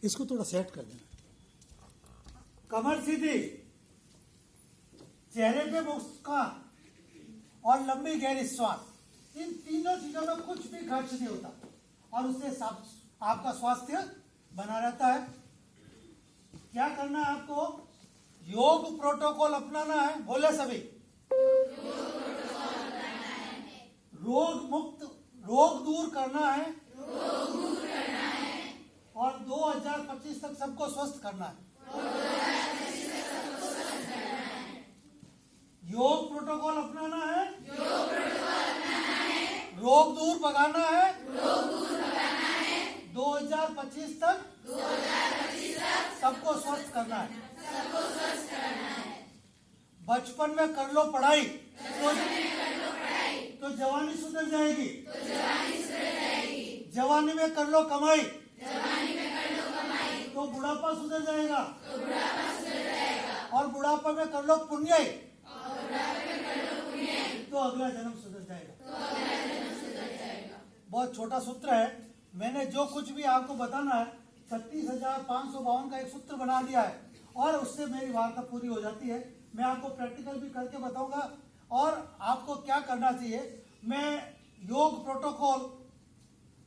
इसको थोड़ा सेट कर देना। कमर सीधी, चेहरे पे मुस्कान और लंबी गहरी श्वास, इन तीनों चीजों में कुछ भी खर्च नहीं होता और उससे आपका स्वास्थ्य बना रहता है। क्या करना है आपको? योग प्रोटोकॉल अपनाना है। बोले सभी, रोग दूर करना है और 2025 तक सबको स्वस्थ करना है। योग प्रोटोकॉल अपनाना है, रोग दूर भगाना है, 2025 तक सबको स्वस्थ करना है। बचपन में कर लो पढ़ाई तो जवानी सुधर जाएगी। जवानी में कर लो कमाई तो बुढ़ापा सुधर जाएगा। और बुढ़ापा में कर लो पुण्य तो अगला जन्म सुधर जाएगा। बहुत छोटा सूत्र है, मैंने जो कुछ भी आपको बताना है 36,552 का एक सूत्र बना दिया है और उससे मेरी वार्ता पूरी हो जाती है। मैं आपको प्रैक्टिकल भी करके बताऊंगा और आपको क्या करना चाहिए। मैं योग प्रोटोकॉल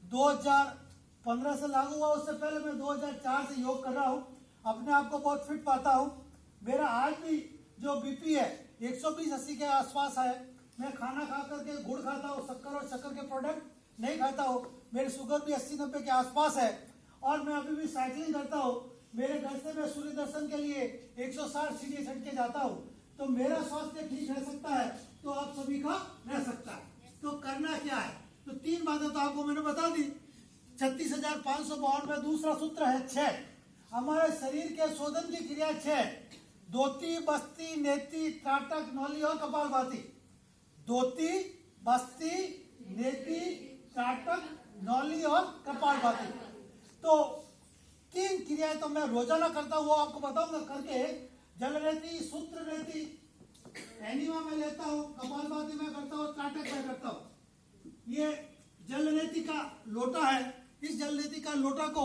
2015 से लागू हुआ, उससे पहले मैं 2004 से योग कर रहा हूँ। अपने आप को बहुत फिट पाता हूँ। मेरा आज भी जो बीपी है 120-80 के आसपास है। मैं खाना खा करके गुड़ खाता हूँ, शक्कर और शक्कर के प्रोडक्ट नहीं खाता हूँ। मेरी शुगर भी 80-90 के आसपास है और मैं अभी भी साइकिलिंग करता हूँ। मेरे घर से मैं सूर्य दर्शन के लिए 160 सीढ़ी चढ़ के जाता हूँ। तो मेरा स्वास्थ्य ठीक रह सकता है तो आप सभी का रह सकता है। तो करना क्या है? तो 3 बातें तो आपको मैंने बता दी। 36,552 में दूसरा सूत्र है 6। हमारे शरीर के शोधन की क्रिया 6: धोती, बस्ती, नेति, त्राटक, नौली और कपालभाति। धोती, बस्ती, नेति, त्राटक, नौली और कपालभाति। तो 3 क्रियाएं तो मैं रोजाना करता हूँ, वो आपको बताऊंगा करके। जल नीति, सूत्र नीति, एनिमा में लेता हूँ, कपालभाति में करता हूँ, त्राटक में करता हूँ। ये जल नीति का लोटा है। इस जल नीति का लोटा को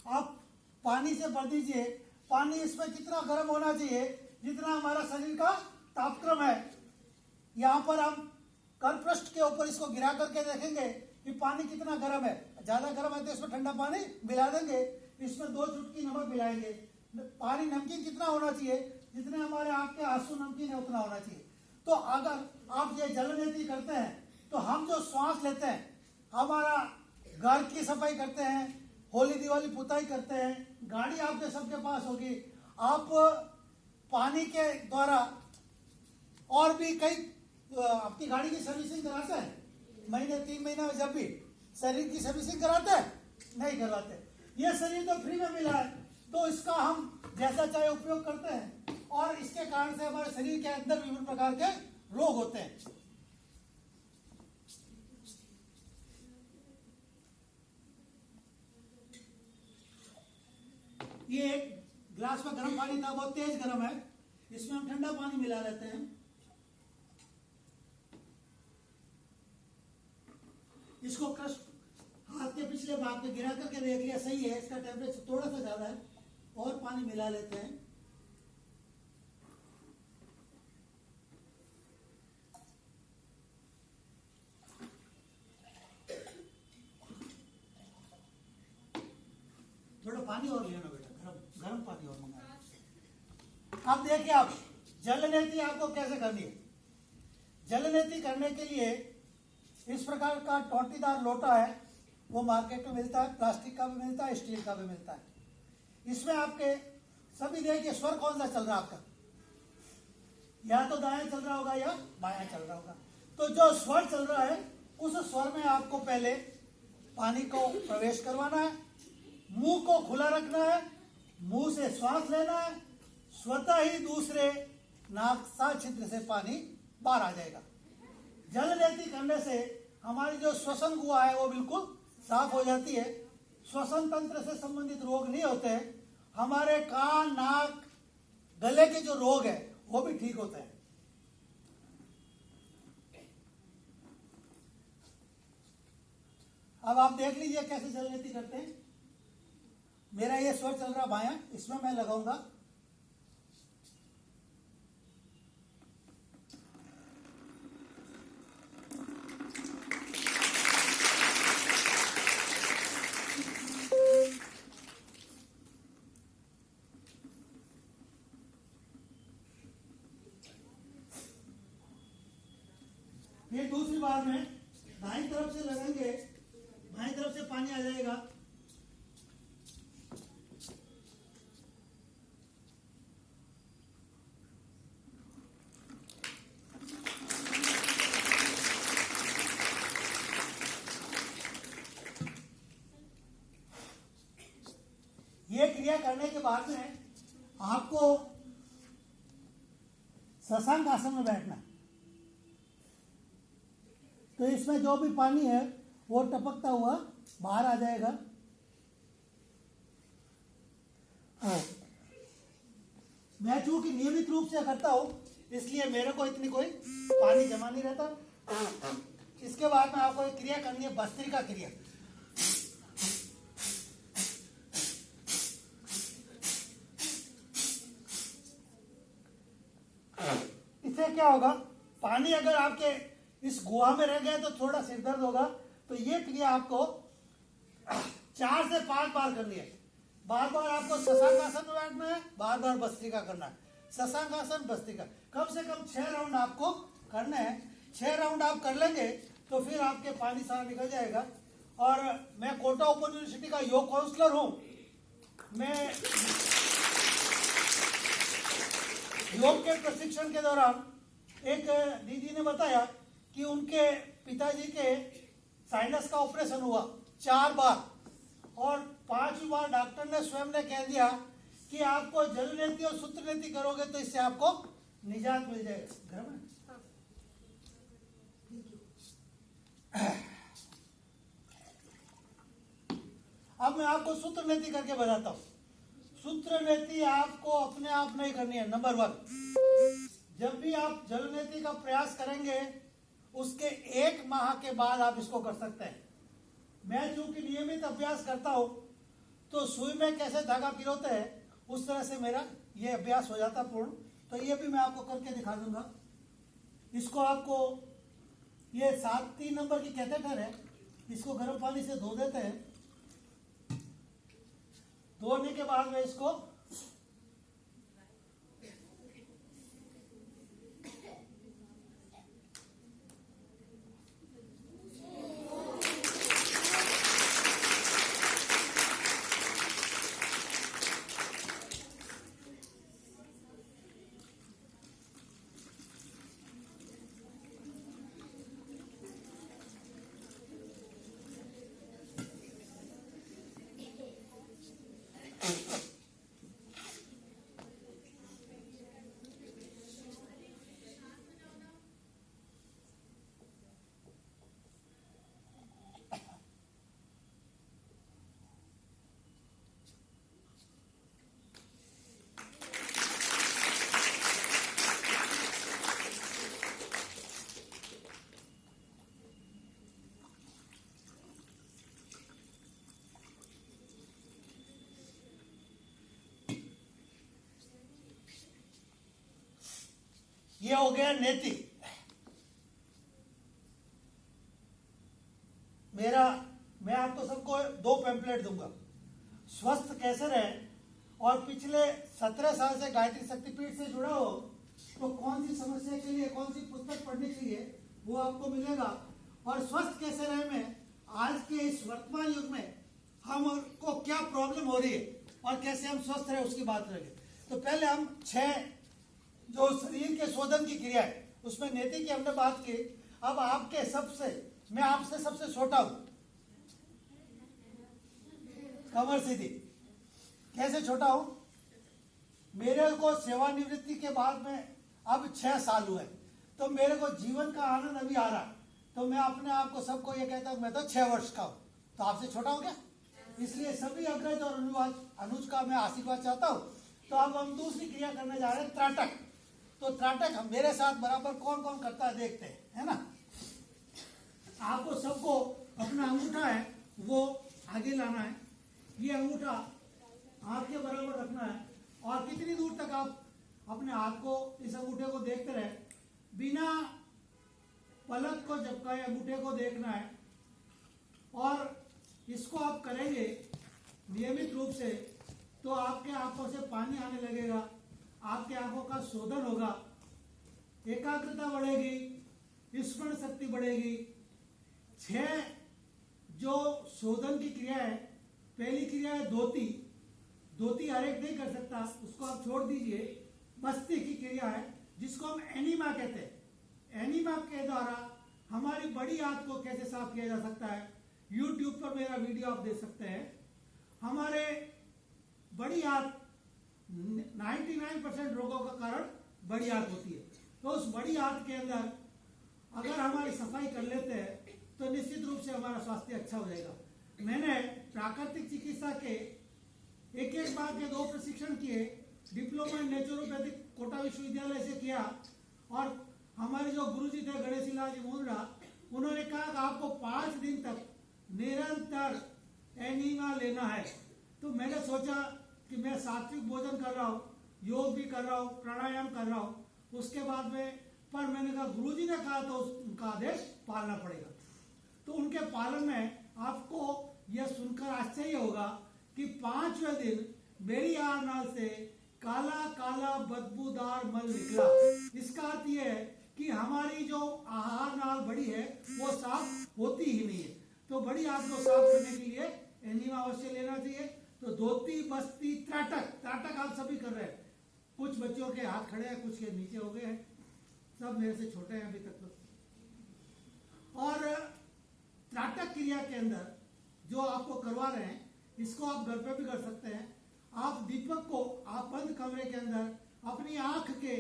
आप पानी से भर दीजिए। पानी इसमें कितना गर्म होना चाहिए? जितना हमारा शरीर का तापक्रम है। यहाँ पर हम करपृष्ठ के ऊपर इसको गिरा करके देखेंगे कि पानी कितना गर्म है। ज्यादा गर्म है तो इसमें ठंडा पानी मिला देंगे। इसमें 2 चुटकी नमक मिलाएंगे। पानी नमकीन कितना होना चाहिए? जितने हमारे आँख के आंसू नमकीन है उतना होना चाहिए। तो अगर आप ये जल नीति करते हैं तो हम जो श्वास लेते हैं, हमारा घर की सफाई करते हैं, होली दिवाली पुताई करते हैं, गाड़ी आपके सबके पास होगी, आप पानी के द्वारा और भी कई अपनी गाड़ी की सर्विसिंग कराते हैं। महीने 3 महीने में जब भी शरीर की सर्विसिंग कराते हैं? नहीं करवाते। ये शरीर तो फ्री में मिला है तो इसका हम जैसा चाहे उपयोग करते हैं और इसके कारण से हमारे शरीर के अंदर विभिन्न प्रकार के रोग होते हैं। ये एक ग्लास में गर्म पानी था, बहुत तेज गर्म है। इसमें हम ठंडा पानी मिला लेते हैं। इसको क्रस्ट हाथ के पिछले भाग पे गिरा करके देख लिया, सही है। इसका टेम्परेचर थोड़ा सा ज्यादा है और पानी मिला लेते हैं। थोड़ा पानी और लेना बेटा, गर्म पानी और मंगाना। अब देखिए आप जल नीति आपको कैसे करनी है। जल नीति करने के लिए इस प्रकार का टोंटीदार लोटा है, वो मार्केट में मिलता है। प्लास्टिक का भी मिलता है, स्टील का भी मिलता है। इसमें आपके सभी देखिए स्वर कौन सा चल रहा है आपका? या तो दाएं चल रहा होगा या बायां चल रहा होगा। तो जो स्वर चल रहा है उस स्वर में आपको पहले पानी को प्रवेश करवाना है, मुंह को खुला रखना है, मुंह से श्वास लेना है, स्वतः ही दूसरे नासा छिद्र से पानी बाहर आ जाएगा। जल नीति करने से हमारी जो श्वसन गुहा है वो बिल्कुल साफ हो जाती है। श्वसन तंत्र से संबंधित रोग नहीं होते हैं। हमारे कान, नाक, गले के जो रोग है वो भी ठीक होते हैं। अब आप देख लीजिए कैसे जल नीति करते हैं। मेरा ये स्वर चल रहा बायां, इसमें मैं लगाऊंगा फिर दूसरी बार में दाईं तरफ से लगाएंगे, बाईं तरफ से पानी आ जाएगा। ये क्रिया करने के बाद में आपको शशांक आसन में बैठना है। तो इसमें जो भी पानी है वो टपकता हुआ बाहर आ जाएगा। मैं चूंकि नियमित रूप से करता हूं इसलिए मेरे को इतनी कोई पानी जमा नहीं रहता। इसके बाद में आपको एक क्रिया करनी है, भस्त्रिका क्रिया। इससे क्या होगा, पानी अगर आपके इस गुहा में रह गया तो थोड़ा सिर दर्द होगा। तो ये क्रिया आपको 4 से 5 बार करनी है। बार बार आपको शशांकासन में बैठना है, बार बार भस्त्रिका करना है। शशांकासन, भस्त्रिका, कम से कम 6 राउंड आपको करने हैं। 6 राउंड आप कर लेंगे तो फिर आपके पानी सारा निकल जाएगा। और मैं कोटा ओपन यूनिवर्सिटी का योग काउंसलर हूं। मैं योग के प्रशिक्षण के दौरान एक दीदी ने बताया कि उनके पिताजी के साइनस का ऑपरेशन हुआ 4 बार, और 5वीं बार डॉक्टर ने स्वयं ने कह दिया कि आपको जल नीति और सूत्र नीति करोगे तो इससे आपको निजात मिल जाएगा। घर में अब मैं आपको सूत्र नीति करके बताता हूं। सूत्र नीति आपको अपने आप नहीं करनी है। नंबर 1, जब भी आप जल नीति का प्रयास करेंगे उसके 1 माह के बाद आप इसको कर सकते हैं। मैं चूंकि नियमित अभ्यास करता हूं तो सुई में कैसे धागा पिरोते हैं उस तरह से मेरा ये अभ्यास हो जाता पूर्ण। तो ये भी मैं आपको करके दिखा दूंगा। इसको आपको, ये 7-3 नंबर की कैथेटर है, इसको गर्म पानी से धो देते हैं। धोने के बाद में इसको ये हो गया नेति। मैं आपको सबको 2 पैम्पलेट दूंगा। स्वस्थ कैसे रहे और पिछले 17 साल से गायत्री शक्तिपीठ से जुड़ा हो तो कौन सी समस्या के लिए कौन सी पुस्तक पढ़नी चाहिए वो आपको मिलेगा। और स्वस्थ कैसे रहे में आज के इस वर्तमान युग में हमको क्या प्रॉब्लम हो रही है और कैसे हम स्वस्थ रहे उसकी बात करेंगे। तो पहले हम 6 जो शरीर के शोधन की क्रिया है उसमें नेति की हमने बात की। अब मैं आपसे सबसे छोटा हूं। कमर सीधी। कैसे छोटा हूं? मेरे को सेवानिवृत्ति के बाद में अब 6 साल हुए तो मेरे को जीवन का आनंद अभी आ रहा। तो मैं अपने आप को सबको ये कहता हूं मैं तो 6 वर्ष का हूं। तो आपसे छोटा हूं क्या? इसलिए सभी अग्रज और अनुज का मैं आशीर्वाद चाहता हूं। तो अब हम दूसरी क्रिया करने जा रहे हैं, त्राटक। तो त्राटक हम मेरे साथ बराबर कौन कौन करता है देखते हैं, है ना। आपको सबको अपना अंगूठा है वो आगे लाना है। ये अंगूठा हाथ के बराबर रखना है और कितनी दूर तक आप अपने हाथ को, इस अंगूठे को देखते रहे, बिना पलक को झपकाए अंगूठे को देखना है। और इसको आप करेंगे नियमित रूप से तो आपके आंखों से पानी आने लगेगा, आपके आंखों का शोधन होगा, एकाग्रता बढ़ेगी, स्मरण शक्ति बढ़ेगी। 6 जो शोधन की क्रिया है, पहली क्रिया है धोती। धोती हर एक नहीं कर सकता, उसको आप छोड़ दीजिए। बस्ती की क्रिया है जिसको हम एनीमा कहते हैं। एनीमा के द्वारा हमारी बड़ी आंत को कैसे साफ किया जा सकता है, YouTube पर मेरा वीडियो आप देख सकते हैं। हमारे बड़ी आंत 99% रोगों का कारण बड़ी आंत होती है। तो उस बड़ी आंत के अंदर अगर हमारी सफाई कर लेते हैं तो निश्चित रूप से हमारा स्वास्थ्य अच्छा हो जाएगा। मैंने प्राकृतिक चिकित्सा के एक बार के 2 प्रशिक्षण किए, डिप्लोमा इन नेचुरोपैथिक कोटा विश्वविद्यालय से किया। और हमारे जो गुरुजी थे गणेश लाल जी मुंद्रा, उन्होंने कहा कि आपको 5 दिन तक निरंतर एनीमा लेना है। तो मैंने सोचा कि मैं सात्विक भोजन कर रहा हूँ, योग भी कर रहा हूँ, प्राणायाम कर रहा हूँ, उसके बाद में, पर मैंने कहा गुरुजी ने कहा तो उनका आदेश पालना पड़ेगा। तो उनके पालन में आपको यह सुनकर आश्चर्य होगा कि 5वें दिन मेरी आहार नाल से काला काला बदबूदार मल निकला। इसका अर्थ यह है कि हमारी जो आहार नाल बड़ी है वो साफ होती ही नहीं है। तो बड़ी आंत को साफ करने के लिए एनीमा अवश्य लेना चाहिए। तो धोती, बस्ती, त्राटक आप सभी कर रहे हैं। कुछ बच्चों के हाथ खड़े हैं, कुछ के नीचे हो गए हैं, सब मेरे से छोटे हैं अभी तक तो। और त्राटक क्रिया के अंदर जो आपको करवा रहे हैं, इसको आप घर पे भी कर सकते हैं। आप दीपक को आप बंद कमरे के अंदर अपनी आंख के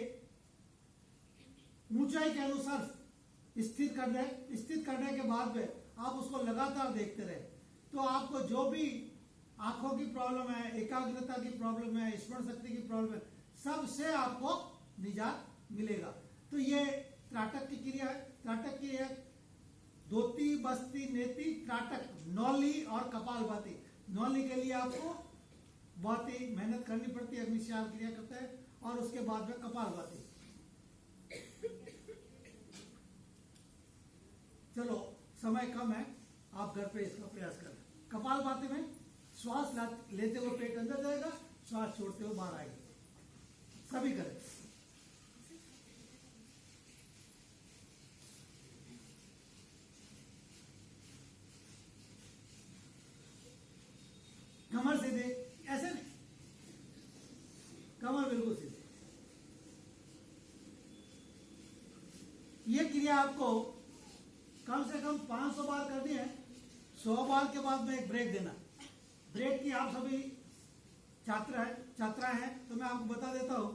ऊंचाई के अनुसार स्थित कर दें। स्थित करने के बाद में आप उसको लगातार देखते रहे तो आपको जो भी आंखों की प्रॉब्लम है, एकाग्रता की प्रॉब्लम है, स्मरण शक्ति की प्रॉब्लम है, सबसे आपको निजात मिलेगा। तो ये त्राटक की क्रिया है। त्राटक की है धोती, बस्ती, नेति, त्राटक, नौली और कपालभाति। नौली के लिए आपको बहुत ही मेहनत करनी पड़ती है, अग्निशाल क्रिया करते हैं, और उसके बाद में कपालभाति। चलो समय कम है, आप घर पे इसका प्रयास करें। कपालभाति में श्वास लेते हुए पेट अंदर जाएगा, श्वास छोड़ते हुए बाहर आएगा। सभी करें। कमर सीधे, ऐसे नहीं, कमर बिल्कुल सीधे। ये क्रिया आपको कम से कम 500 बार करनी है। 100 बार के बाद में एक ब्रेक देना। ब्रेक की आप सभी छात्राएं हैं तो मैं आपको बता देता हूं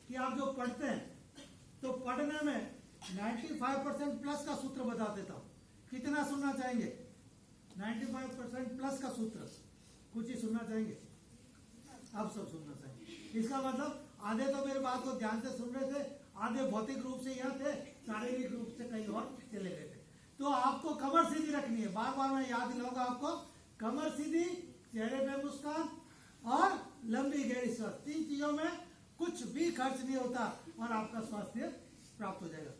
कि आप जो पढ़ते हैं तो पढ़ने में 95% प्लस का सूत्र बता देता हूं। कितना सुनना चाहेंगे? 95% प्लस का सूत्र कुछ ही सुनना चाहेंगे? आप सब सुनना चाहेंगे। इसका मतलब आधे तो मेरे बात को ध्यान से सुन रहे थे, आधे भौतिक रूप से यहाँ थे, शारीरिक रूप से कहीं और चले गए थे। तो आपको कमर सीधी रखनी है। बार बार मैं याद दिलाऊंगा आपको, कमर सीधी, चेहरे पे मुस्कान और लंबी गहरी सांस। 3 चीजों में कुछ भी खर्च नहीं होता और आपका स्वास्थ्य प्राप्त हो जाएगा।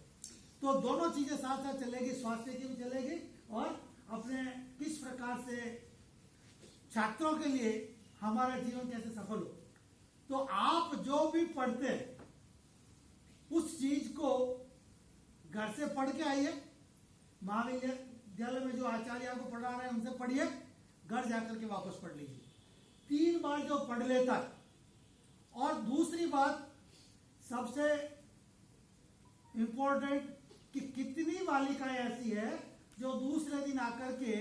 तो दोनों चीजें साथ साथ चलेगी, स्वास्थ्य की भी चलेगी और अपने किस प्रकार से छात्रों के लिए हमारा जीवन कैसे सफल हो। तो आप जो भी पढ़ते हैं उस चीज को घर से पढ़ के आइए, महाविद्यालय में जो आचार्य आपको पढ़ा रहे हैं उनसे पढ़िए, घर जाकर के वापस पढ़ लीजिए। 3 बार जो पढ़ लेता है। और दूसरी बात सबसे इंपॉर्टेंट कि कितनी बालिकाएं ऐसी है जो दूसरे दिन आकर के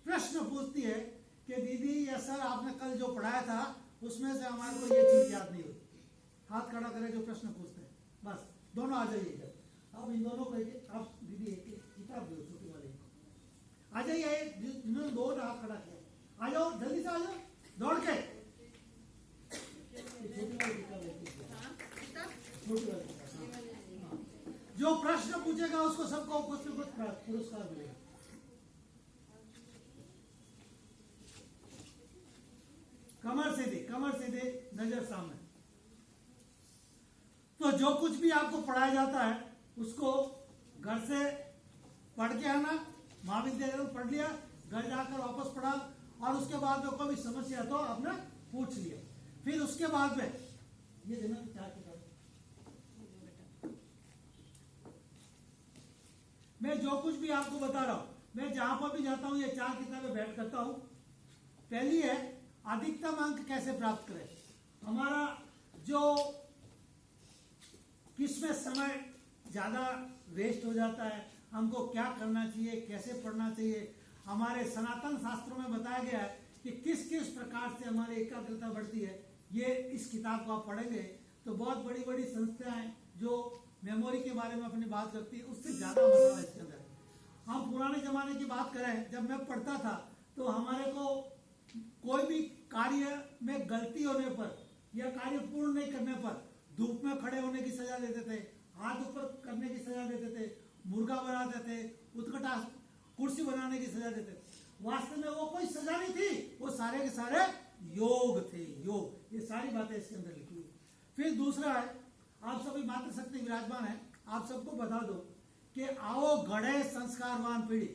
प्रश्न पूछती है कि दीदी या सर आपने कल जो पढ़ाया था उसमें से हमारे को ये चीज याद नहीं होती। हाथ खड़ा करे जो प्रश्न पूछते हैं। बस दोनों आ जाइए इधर। अब इन दोनों को आप दीदी एक किताब दो छोटी वाले को। आ जाइए, जिन्होंने 2 हाथ खड़ा किया आ जाओ, जल्दी से आ जाओ दौड़ के। जो प्रश्न पूछेगा उसको सबको कुछ न कुछ पुरस्कार मिलेगा। कमर सीधी, कमर सीधी। नजर सामने। तो जो कुछ भी आपको पढ़ाया जाता है उसको घर से पढ़ के आना, महाविद्यालय में पढ़ लिया, घर जाकर वापस पढ़ा, और उसके बाद में कोई समस्या तो आपने पूछ लिया। फिर उसके बाद में ये देना चार किताब, मैं जो कुछ भी आपको बता रहा हूं, मैं जहां पर भी जाता हूं ये चार किताबें भेंट करता हूं। पहली है अधिकतम अंक कैसे प्राप्त करें। हमारा जो किसमें समय ज्यादा वेस्ट हो जाता है, हमको क्या करना चाहिए, कैसे पढ़ना चाहिए। हमारे सनातन शास्त्रों में बताया गया है कि किस किस प्रकार से हमारी एकाग्रता बढ़ती है। ये इस किताब को आप पढ़ेंगे तो बहुत बड़ी बड़ी संस्थाएं जो मेमोरी के बारे में अपनी बात करती है उससे ज्यादा मजा है इसके अंदर। हम पुराने जमाने की बात करें, जब मैं पढ़ता था तो हमारे को कोई भी कार्य में गलती होने पर या कार्य पूर्ण नहीं करने पर धूप में खड़े होने की सजा देते थे, हाथ ऊपर करने की सजा देते थे, मुर्गा बनाते थे, उत्कटा कुर्सी बनाने की सजा देते थे। वास्तव में वो कोई सजा नहीं थी, वो सारे के सारे योग थे, योग। ये सारी बातें इसके अंदर लिखी हुई। फिर दूसरा है, आप सभी मातृशक्ति विराजमान है, आप सबको बता दो कि आओ गढ़े संस्कारवान पीढ़ी।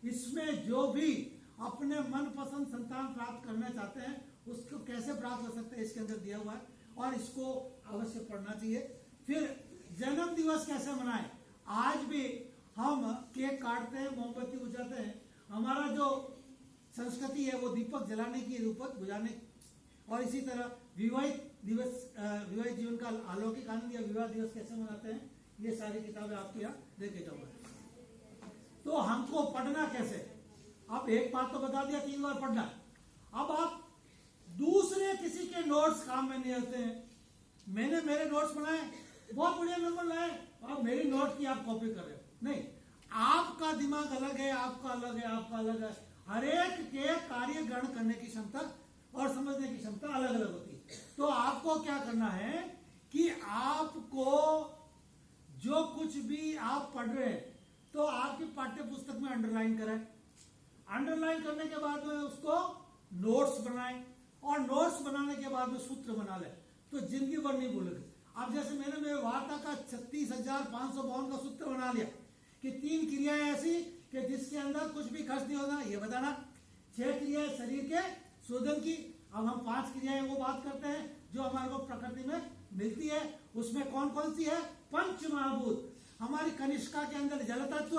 इसमें जो भी अपने मनपसंद संतान प्राप्त करना चाहते हैं उसको कैसे प्राप्त कर सकते हैं इसके अंदर दिया हुआ है, और इसको अवश्य पढ़ना चाहिए। फिर जन्म दिवस कैसे मनाएं। आज भी हम केक काटते हैं, मोमबत्ती बुझाते हैं। हमारा जो संस्कृति है वो दीपक जलाने की, दीपक बुझाने, और इसी तरह विवाहित दिवस, विवाहित जीवन का अलौकिक आनंद या विवाह दिवस कैसे मनाते हैं, ये सारी किताबें आपके यहाँ देखे जाऊंगा। तो हमको पढ़ना कैसे, अब एक बात तो बता दिया, 3 बार पढ़ना। अब आप दूसरे किसी के नोट्स काम में नहीं आते हैं। मैंने मेरे नोट्स बनाए, बहुत बढ़िया नंबर लाए, और मेरी नोट की आप कॉपी कर रहे हो, नहीं। आपका दिमाग अलग है, आपका अलग है, आपका अलग है। हर एक के कार्य ग्रहण करने की क्षमता और समझने की क्षमता अलग अलग होती है। तो आपको क्या करना है कि आपको जो कुछ भी आप पढ़ रहे हैं तो आपकी पाठ्य पुस्तक में अंडरलाइन करें। अंडरलाइन करने के बाद में उसको नोट्स बनाएं, और नोट्स बनाने के बाद में सूत्र बना ले, तो जिंदगी भर नहीं भूलोगे। अब जैसे मैंने मेरे वार्ता का 36,552 का सूत्र बना लिया कि 3 क्रियाएं ऐसी कि जिसके अंदर कुछ भी खर्च नहीं होना, ये बताना। 6 क्रियाएं शरीर के शोधन की। अब हम 5 क्रियाएं वो बात करते हैं जो हमारे को प्रकृति में मिलती है। उसमें कौन कौन सी है, पंच महाभूत। हमारी कनिष्का के अंदर जल तत्व,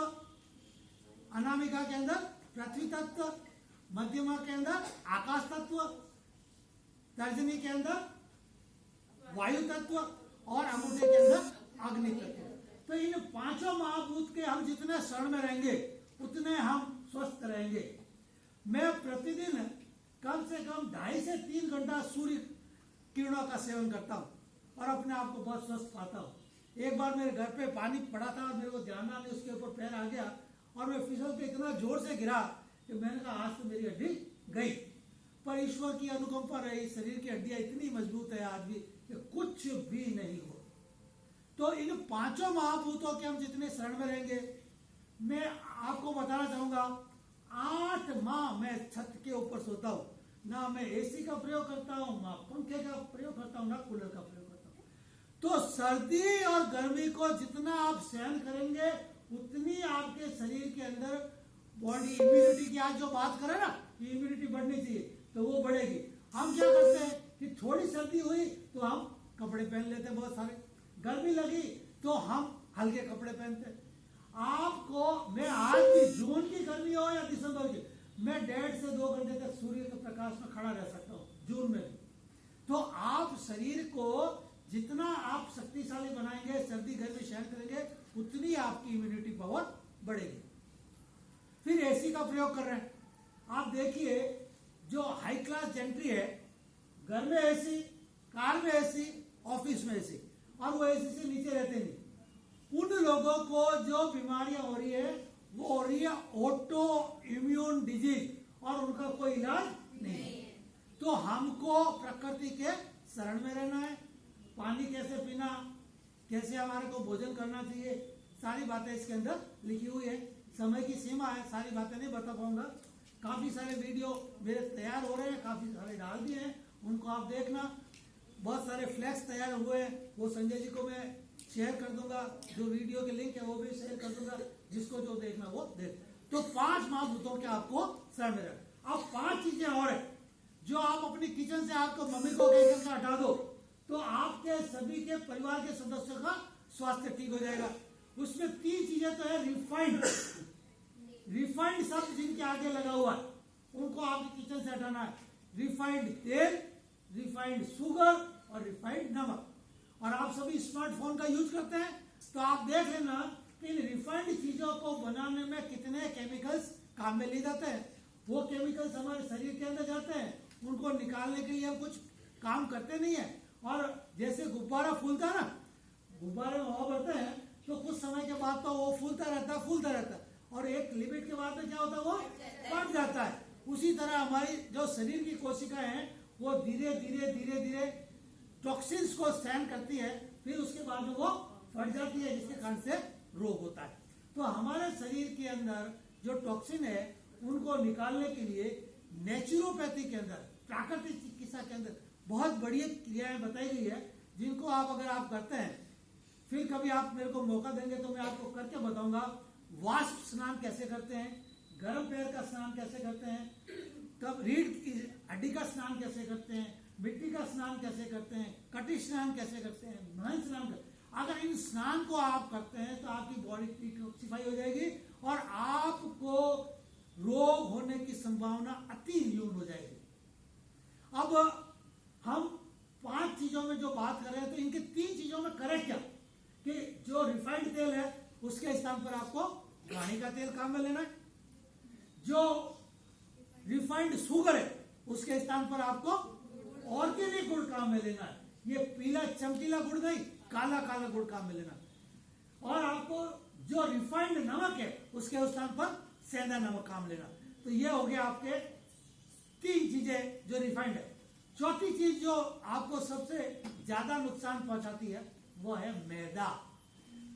अनामिका के अंदर पृथ्वी तत्व, मध्यमा के अंदर आकाश तत्व, तर्जनी के अंदर वायु तत्व, और अंगूठे के अंदर अग्नि तत्व। तो इन 5 महाभूत के हम जितने शरण में रहेंगे उतने हम स्वस्थ रहेंगे। मैं प्रतिदिन कम से कम 2.5 से 3 घंटा सूर्य किरणों का सेवन करता हूँ और अपने आप को बहुत स्वस्थ पाता हूँ। एक बार मेरे घर पे पानी पड़ा था और मेरे को ध्यान नहीं, उसके ऊपर पैर आ गया और मैं फिसल के इतना जोर से गिरा कि मैंने कहा आज तो मेरी हड्डी गई। पर ईश्वर की अनुकंपा रही, शरीर की हड्डियां इतनी मजबूत है आज भी कि कुछ भी नहीं हो। तो इन 5 महाभूतों के हम जितने शरण में रहेंगे, मैं आपको बताना चाहूंगा 8 माह मैं छत के ऊपर सोता हूँ, ना मैं एसी का प्रयोग करता हूँ, ना पंखे का प्रयोग करता हूँ, ना कूलर का प्रयोग करता हूँ। तो सर्दी और गर्मी को जितना आप सहन करेंगे उतनी आपके शरीर के अंदर बॉडी इम्यूनिटी की आज जो बात करें ना, इम्यूनिटी बढ़नी चाहिए तो वो बढ़ेगी। हम क्या करते हैं कि थोड़ी सर्दी हुई तो हम कपड़े पहन लेते हैं बहुत सारे, गर्मी लगी तो हम हल्के कपड़े पहनते हैं। आपको मैं आज भी जून की गर्मी हो या दिसंबर की, मैं 1.5 से 2 घंटे तक सूर्य के प्रकाश में खड़ा रह सकता हूँ जून में। तो आप शरीर को जितना आप शक्तिशाली बनाएंगे, सर्दी गर्मी सहन करेंगे, उतनी आपकी इम्यूनिटी पावर बढ़ेगी। फिर एसी का प्रयोग कर रहे हैं, आप देखिए जो हाई क्लास जेंट्री है, घर में एसी, कार में एसी, ऑफिस में एसी, और वो एसी से नीचे रहते नहीं। उन लोगों को जो बीमारियां हो रही है वो हो रही है ऑटो इम्यून डिजीज, और उनका कोई इलाज नहीं है। तो हमको प्रकृति के शरण में रहना है। पानी कैसे पीना, कैसे हमारे को भोजन करना चाहिए, सारी बातें इसके अंदर लिखी हुई है। समय की सीमा है, सारी बातें नहीं बता पाऊंगा। काफी सारे वीडियो मेरे तैयार हो रहे हैं, काफी सारे डाल दिए हैं, उनको आप देखना। बहुत सारे फ्लैक्स तैयार हुए हैं, वो संजय जी को मैं शेयर कर दूंगा, जो वीडियो के लिंक है वो भी शेयर कर दूंगा, जिसको जो देखना वो देख। तो 5 महाभूतों के आपको शरण में रख। अब 5 चीजें और है जो आप अपनी किचन से आपको मम्मी को कहकर के हटा दो तो आपके सभी के परिवार के सदस्यों का स्वास्थ्य ठीक हो जाएगा। उसमें 3 चीजें तो है। रिफाइंड शब्द जिनके आगे लगा हुआ है उनको आपकी किचन से हटाना है। रिफाइंड तेल, रिफाइंड शुगर और रिफाइंड नमक। और आप सभी स्मार्टफोन का यूज करते हैं तो आप देख लेना कि इन रिफाइंड चीजों को बनाने में कितने केमिकल्स काम में लिए जाते हैं। वो केमिकल्स हमारे शरीर के अंदर जाते हैं, उनको निकालने के लिए हम कुछ काम करते नहीं है। और जैसे गुब्बारा फूलता है ना, गुब्बारे में हवा भरते हैं तो कुछ समय के बाद तो वो फूलता रहता है और एक लिमिट के बाद में क्या होता है, वो फट जाता है। उसी तरह हमारी जो शरीर की कोशिकाएं हैं वो धीरे धीरे टॉक्सिन्स को सहन करती है, फिर उसके बाद में वो फट जाती है, जिसके कारण से रोग होता है। तो हमारे शरीर के अंदर जो टॉक्सिन है उनको निकालने के लिए नेचुरोपैथी के अंदर, प्राकृतिक चिकित्सा के अंदर बहुत बढ़िया क्रियाएं बताई गई है, जिनको आप अगर आप करते हैं, फिर कभी आप मेरे को मौका देंगे तो मैं आपको करके बताऊंगा। वाष्प स्नान कैसे करते हैं, गर्म पैर का स्नान कैसे करते हैं, तब रीढ़ की हड्डी का स्नान कैसे करते हैं, मिट्टी का स्नान कैसे करते हैं, कटी स्नान कैसे करते हैं, महन स्नान। अगर इन स्नान को आप करते हैं तो आपकी बॉडी डिटॉक्सिफाई हो जाएगी और आपको रोग होने की संभावना अति न्यून हो जाएगी। अब हम 5 चीजों में जो बात कर रहे हैं तो इनके 3 चीजों में करें क्या कि जो रिफाइंड तेल है उसके स्थान पर आपको गाड़ी का तेल काम में लेना है। जो रिफाइंड शुगर है उसके स्थान पर आपको ऑर्गेनिक गुड़ काम में लेना है। ये पीला चमकीला गुड़ नहीं, काला काला गुड़ काम में लेना है। और आपको जो रिफाइंड नमक है उसके स्थान पर सेंधा नमक काम लेना। तो ये हो गया आपके 3 चीजें जो रिफाइंड है। चौथी चीज जो आपको सबसे ज्यादा नुकसान पहुंचाती है वो है मैदा।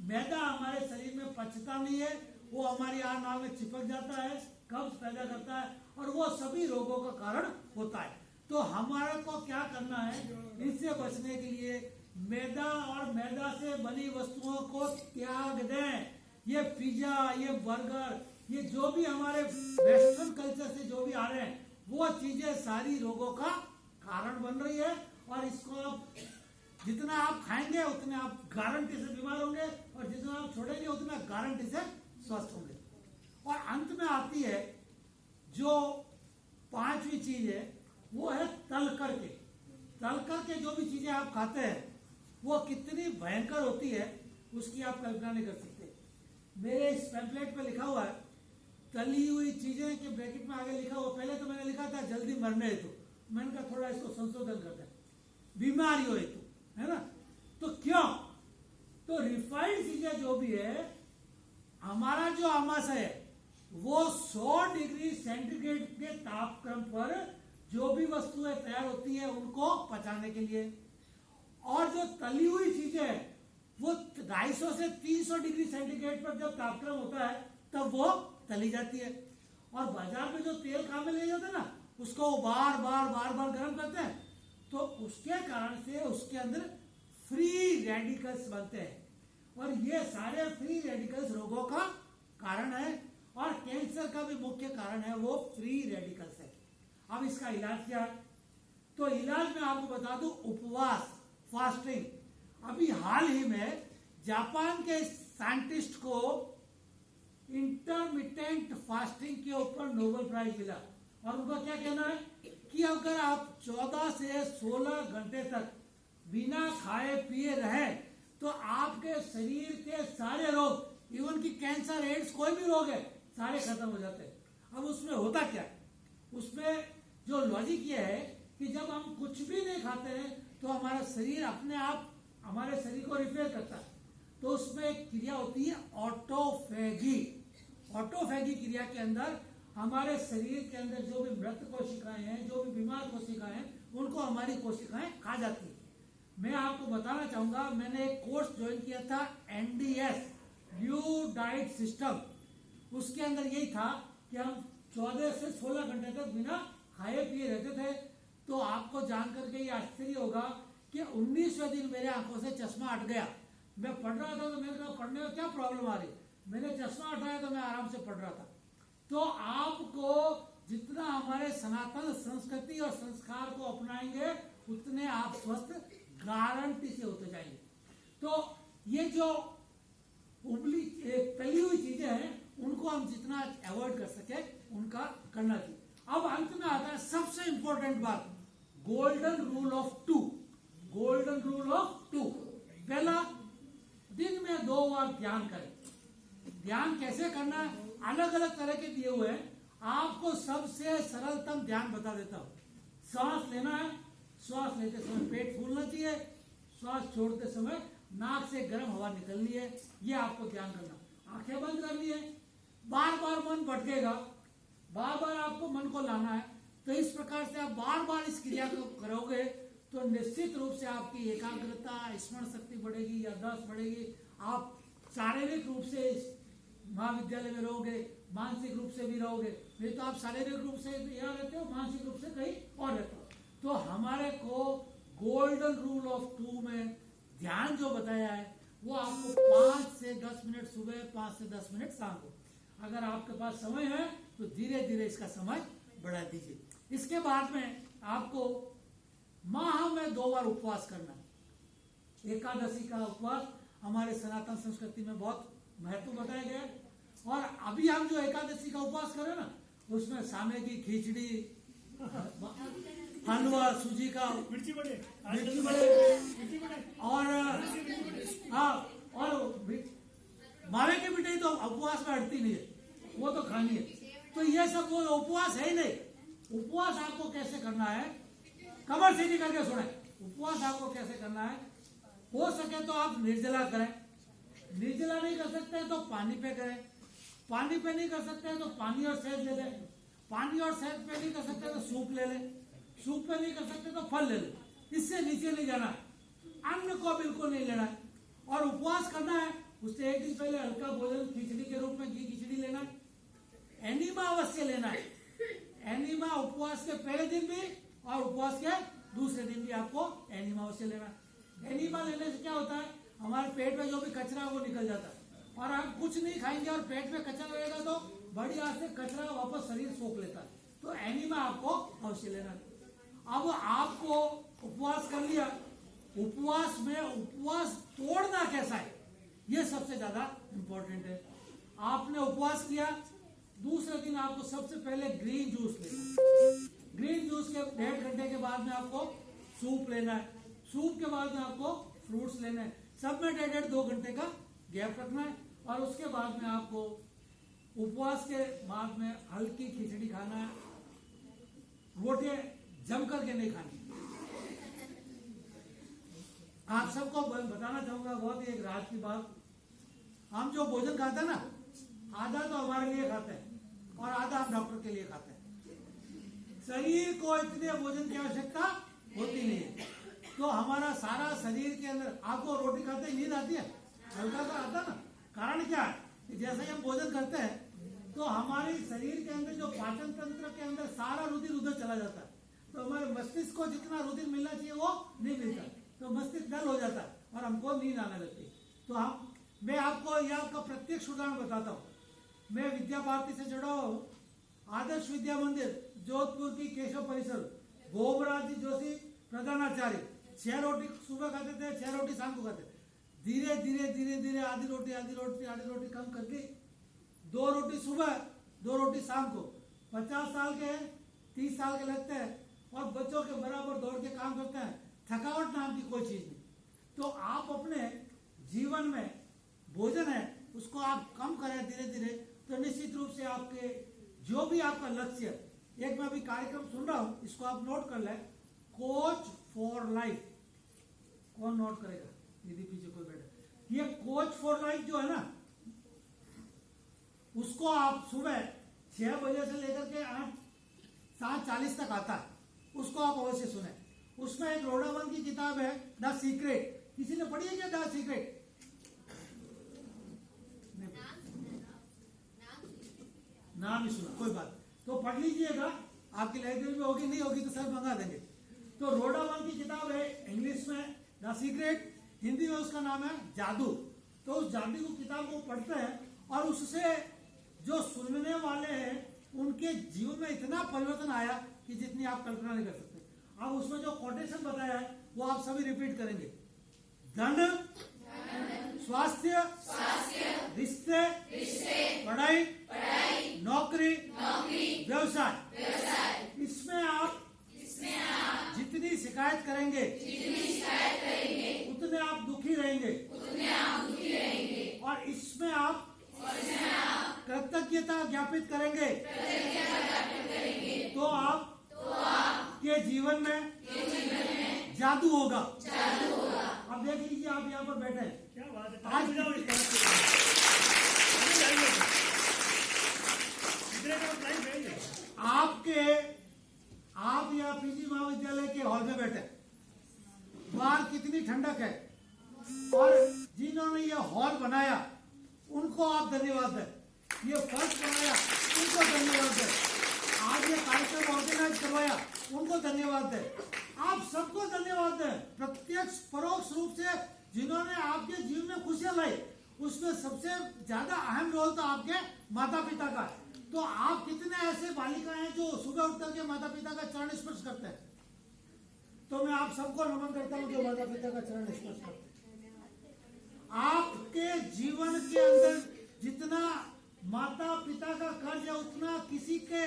मैदा हमारे शरीर में पचता नहीं है, वो हमारी नाल में चिपक जाता है, कब्ज पैदा करता है और वो सभी रोगों का कारण होता है। तो हमारे को क्या करना है, इससे बचने के लिए मैदा और मैदा से बनी वस्तुओं को त्याग दें। ये पिज्जा, ये बर्गर, ये जो भी हमारे वेस्टर्न कल्चर से जो भी आ रहे हैं वो चीजें सारी रोगों का कारण बन रही है। और इसको आप जितना आप खाएंगे उतने आप गारंटी से बीमार होंगे और जितना आप छोड़ेंगे उतना गारंटी से स्वस्थ होंगे। और अंत में आती है जो 5वीं चीज है वो है तल करके जो भी चीजें आप खाते हैं वो कितनी भयंकर होती है उसकी आप कल्पना नहीं कर सकते। मेरे इस पैम्फलेट पे लिखा हुआ है तली हुई चीजें के ब्रैकेट में आगे लिखा हुआ, पहले तो मैंने लिखा था जल्दी मरने हेतु, मैंने कहा थोड़ा इसको संशोधन करते हैं, बीमारियों हेतु, है ना। तो क्यों, तो रिफाइंड चीजें जो भी है, हमारा जो आमाशय है वो 100 डिग्री सेंटीग्रेड के तापक्रम पर जो भी वस्तुएं तैयार होती है उनको पचाने के लिए, और जो तली हुई चीजें है वो 250 से 300 डिग्री सेंटीग्रेड पर जब तापक्रम होता है तब वो तली जाती है। और बाजार में जो तेल काम में ले जाते हैं ना उसको बार बार गर्म करते हैं, तो उसके कारण से उसके अंदर फ्री रेडिकल्स बनते हैं और ये सारे फ्री रेडिकल्स रोगों का कारण है और कैंसर का भी मुख्य कारण है वो फ्री रेडिकल्स है। अब इसका इलाज क्या है, तो इलाज में आपको बता दूं उपवास, फास्टिंग। अभी हाल ही में जापान के साइंटिस्ट को इंटरमिटेंट फास्टिंग के ऊपर नोबेल प्राइज मिला और उनका क्या कहना है कि अगर आप 14 से 16 घंटे तक बिना खाए पिए रहे तो आपके शरीर के सारे रोग, इवन की कैंसर, एड्स, कोई भी रोग है, सारे खत्म हो जाते हैं। अब उसमें होता क्या है, उसमें जो लॉजिक ये है कि जब हम कुछ भी नहीं खाते हैं तो हमारा शरीर अपने आप हमारे शरीर को रिपेयर करता है। तो उसमें एक क्रिया होती है ऑटोफेगी। ऑटोफेगी क्रिया के अंदर हमारे शरीर के अंदर जो भी मृत कोशिकाएं हैं, जो भी बीमार कोशिकाएं हैं, उनको हमारी कोशिकाएं खा जाती है। मैं आपको बताना चाहूंगा, मैंने एक कोर्स ज्वाइन किया था NDS, न्यू डाइट सिस्टम। उसके अंदर यही था कि हम 14 से 16 घंटे तक बिना खाए पिए रहते थे। तो आपको जान करके ये आश्चर्य होगा कि 19वें दिन मेरे आंखों से चश्मा हट गया। मैं पढ़ रहा था तो मैंने कहा पढ़ने में क्या प्रॉब्लम आ रही, मैंने चश्मा हटाया तो मैं आराम से पढ़ रहा था। तो आपको जितना हमारे सनातन संस्कृति और संस्कार को अपनाएंगे उतने आप स्वस्थ गारंटी से होते जाएंगे। तो ये जो उबली तली हुई चीजें हैं उनको हम जितना अवॉइड कर सके उनका करना चाहिए। अब अंत में आता है सबसे इंपॉर्टेंट बात, golden rule of 2। Golden rule of 2, पहला, दिन में 2 बार ध्यान करें। ध्यान कैसे करना है, अलग अलग तरह के दिए हुए हैं, आपको सबसे सरलतम ध्यान बता देता हूं। सांस लेना है, श्वास लेते समय पेट फूलना चाहिए, श्वास छोड़ते समय नाक से गर्म हवा निकलनी है, ये आपको ध्यान करना। आंखें बंद करनी है, बार बार मन भटकेगा, बार बार आपको मन को लाना है। तो इस प्रकार से आप बार बार इस क्रिया को करोगे तो निश्चित रूप से आपकी एकाग्रता, स्मरण शक्ति बढ़ेगी, याददाश्त बढ़ेगी, आप शारीरिक रूप से इस महाविद्यालय में रहोगे, मानसिक रूप से भी रहोगे। नहीं तो आप शारीरिक रूप से यहाँ रहते हो, मानसिक रूप से कहीं और रहते हो। तो हमारे को गोल्डन रूल ऑफ 2 में ध्यान जो बताया है वो आपको 5 से 10 मिनट सुबह, 5 से 10 मिनट शाम को। अगर आपके पास समय है तो धीरे धीरे इसका समय बढ़ा दीजिए। इसके बाद में आपको माह में 2 बार उपवास करना है। एकादशी का उपवास हमारे सनातन संस्कृति में बहुत महत्व बताया गया है। और अभी हम जो एकादशी का उपवास करें ना, उसमें सामे की खिचड़ी, हलवा, सूजी का मिर्ची बड़े और मावे की मिठाई तो उपवास में हटती नहीं है, वो तो खानी है। तो ये सब वो उपवास है ही नहीं। उपवास आपको कैसे करना है, कमर सीधी करके सुने। उपवास आपको कैसे करना है, हो सके तो आप निर्जला करें, निर्जला नहीं कर सकते हैं तो पानी पे करें, पानी पे नहीं कर सकते हैं तो पानी और शहद ले लें, पानी और शहद पे नहीं कर सकते तो सूप ले लें, सूप पे नहीं कर सकते तो फल ले लें। इससे नीचे नहीं जाना है, अन्न को बिल्कुल नहीं लेना है। और उपवास करना है उससे एक दिन पहले हल्का भोजन खिचड़ी के रूप में घी खिचड़ी लेना है। एनीमा अवश्य लेना है, एनीमा उपवास के पहले दिन भी और उपवास के दूसरे दिन भी आपको एनीमा अवश्य लेना है। एनीमा लेने से क्या होता है, हमारे पेट में जो भी कचरा है वो निकल जाता है। और हम कुछ नहीं खाएंगे और पेट में कचरा रहेगा तो बढ़िया से कचरा वापस शरीर सोख लेता है। तो एनीमा आपको अवश्य लेना है। अब आपको उपवास कर लिया, उपवास में उपवास तोड़ना कैसा है ये सबसे ज्यादा इंपॉर्टेंट है। आपने उपवास किया, दूसरे दिन आपको सबसे पहले ग्रीन जूस लेना है। ग्रीन जूस के 1.5 घंटे के बाद में आपको सूप लेना है, सूप के बाद में आपको फ्रूट्स लेने हैं। सब में 1.5-2 घंटे का गैप रखना है। और उसके बाद में आपको उपवास के बाद में हल्की खिचड़ी खाना है, रोटियां जम करके नहीं खानी। आप सबको बताना चाहूंगा बहुत ही एक राज की बात, हम जो भोजन खाते हैं ना, आधा तो हमारे लिए खाते हैं और आधा हम डॉक्टर के लिए खाते हैं। शरीर को इतने भोजन की आवश्यकता होती नहीं है। तो हमारा सारा शरीर के अंदर, आपको रोटी खाते ही नींद आती है, हल्का सा आता ना, कारण क्या है कि जैसे ही हम भोजन करते हैं तो हमारे शरीर के अंदर जो पाचन तंत्र के अंदर सारा रुधिर उधर चला जाता है। तो हमारे मस्तिष्क को जितना रुधिर मिलना चाहिए वो नहीं मिलता, तो मस्तिष्क डल हो जाता है और हमको नींद आने लगती है। तो मैं आपको यह आपका प्रत्यक्ष उदाहरण बताता हूँ। मैं विद्या भारती से जुड़ा हुआ हूँ, आदर्श विद्या मंदिर जोधपुर की केशव परिसर, गोबराज जी जोशी प्रधानाचार्य 6 रोटी सुबह खाते थे, 6 रोटी शाम को खाते थे। धीरे धीरे आधी रोटी कम करके 2 रोटी सुबह, 2 रोटी शाम को। 50 साल के 30 साल के लगते हैं और बच्चों के बराबर दौड़ के काम करते हैं, थकावट नाम की कोई चीज नहीं। तो आप अपने जीवन में भोजन है उसको आप कम करें धीरे धीरे, तो निश्चित रूप से आपके जो भी आपका लक्ष्य, एक मैं अभी कार्यक्रम सुन रहा हूं, इसको आप नोट कर लें, कोच फॉर लाइफ। कौन नोट करेगा, यदि पीछे कोई बैठे, ये कोच फॉर लाइफ जो है ना, उसको आप सुबह 6 बजे से लेकर के 7:40 तक आता है, उसको आप अवश्य सुने। उसमें एक रोडावन की किताब है द सीक्रेट, किसी ने पढ़ी है क्या द सीक्रेट? नाम ही सुना, कोई बात तो पढ़ लीजिएगा, आपकी लाइब्रेरी में होगी, नहीं होगी तो सर मंगा देंगे। तो रोडामन की किताब है इंग्लिश में द सीक्रेट, हिंदी में उसका नाम है जादू। तो उस जादू की किताब को पढ़ते हैं और उससे जो सुनने वाले हैं उनके जीवन में इतना परिवर्तन आया कि जितनी आप कल्पना नहीं कर सकते। अब उसमें जो कोटेशन बताया है वो आप सभी रिपीट करेंगे। धन, स्वास्थ्य, रिश्ते, पढ़ाई, नौकरी, व्यवसाय, इसमें आप जितनी शिकायत करेंगे उतने आप दुखी रहेंगे और इसमें आप कृतज्ञता ज्ञापित करेंगे तो आप के जीवन में जादू होगा। अब देख लीजिए, आप यहाँ पर बैठे हैं, क्या बात है। आज आप यहाँ पीजी महाविद्यालय के हॉल में बैठे, बाहर कितनी ठंडक है और जिन्होंने ये हॉल बनाया उनको आप धन्यवाद दें, ये फर्श बनाया उनको धन्यवाद दें, आज ये कार्यक्रम ऑर्गेनाइज करवाया उनको धन्यवाद दें, आप सबको धन्यवाद दें। प्रत्यक्ष परोक्ष रूप से जिन्होंने आपके जीवन में खुशियां लाई, उसमें सबसे ज्यादा अहम रोल तो आपके माता पिता का है। तो आप कितने ऐसे बालिका हैं जो सुबह उठ करके माता पिता का चरण स्पर्श करते हैं? तो मैं आप सबको नमन करता हूं जो माता पिता का चरण स्पर्श करते हैं। आपके जीवन के अंदर जितना माता पिता का कर्ज है उतना किसी के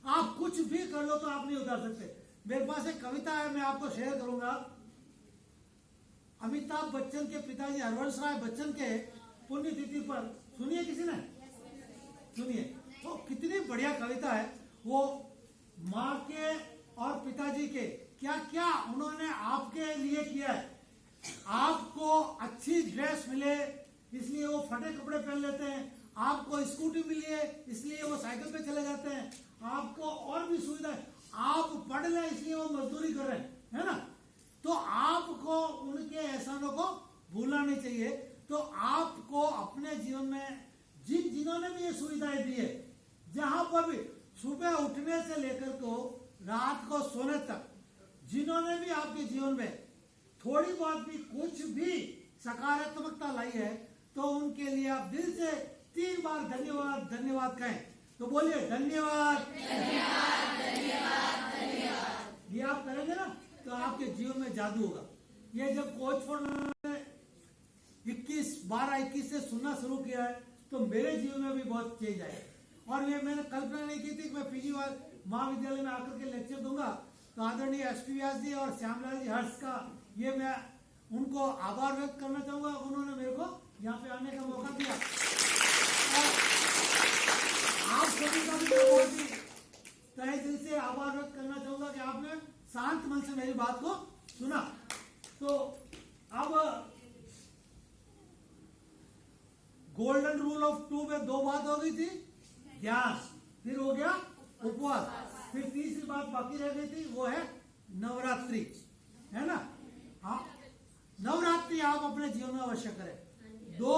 आप कुछ भी कर लो तो आप नहीं उतार सकते। मेरे पास एक कविता है, मैं आपको शेयर करूंगा। अमिताभ बच्चन के पिताजी हरवंश राय बच्चन के पुण्यतिथि पर सुनिए, किसी ने सुनिए, तो कितनी बढ़िया कविता है वो। माँ के और पिताजी के क्या क्या उन्होंने आपके लिए किया है। आपको अच्छी ड्रेस मिले इसलिए वो फटे कपड़े पहन लेते हैं, आपको स्कूटी मिली है इसलिए वो साइकिल पे चले जाते हैं, आपको और भी सुविधा है, आप पढ़ ले इसलिए वो मजदूरी कर रहे हैं, है ना। तो आपको उनके एहसानों को भूलना नहीं चाहिए। तो आपको अपने जीवन में जिन्होंने भी ये सुविधाएं दी है, जहां पर भी सुबह उठने से लेकर को रात को सोने तक जिन्होंने भी आपके जीवन में थोड़ी बहुत भी कुछ भी सकारात्मकता लाई है, तो उनके लिए आप दिल से 3 बार धन्यवाद धन्यवाद कहें। तो बोलिए धन्यवाद धन्यवाद धन्यवाद धन्यवाद। ये आप करेंगे ना तो आपके जीवन में जादू होगा। ये जब कोच फॉर 12-21 से सुनना शुरू किया है तो मेरे जीवन में भी बहुत चेंज आया। और ये मैंने कल्पना नहीं की थी कि मैं पीजी महाविद्यालय में आकर के लेक्चर दूंगा। तो आदरणीय एसपी व्यास जी और श्यामलाल जी हर्ष का ये मैं उनको आभार व्यक्त करना चाहूंगा, उन्होंने मेरे को यहाँ पे आने का मौका दिया। और आप सभी का भी बहुत ही तहे दिल से आभार व्यक्त करना चाहूंगा कि आपने शांत मन से मेरी बात को सुना। तो अब गोल्डन रूल ऑफ 2 में 2 बात हो गई थी, ज्ञान, फिर हो गया उपवास, फिर तीसरी बात बाकी रह गई थी, वो है नवरात्रि, है ना। हाँ, नवरात्रि आप अपने जीवन में अवश्य करें। 2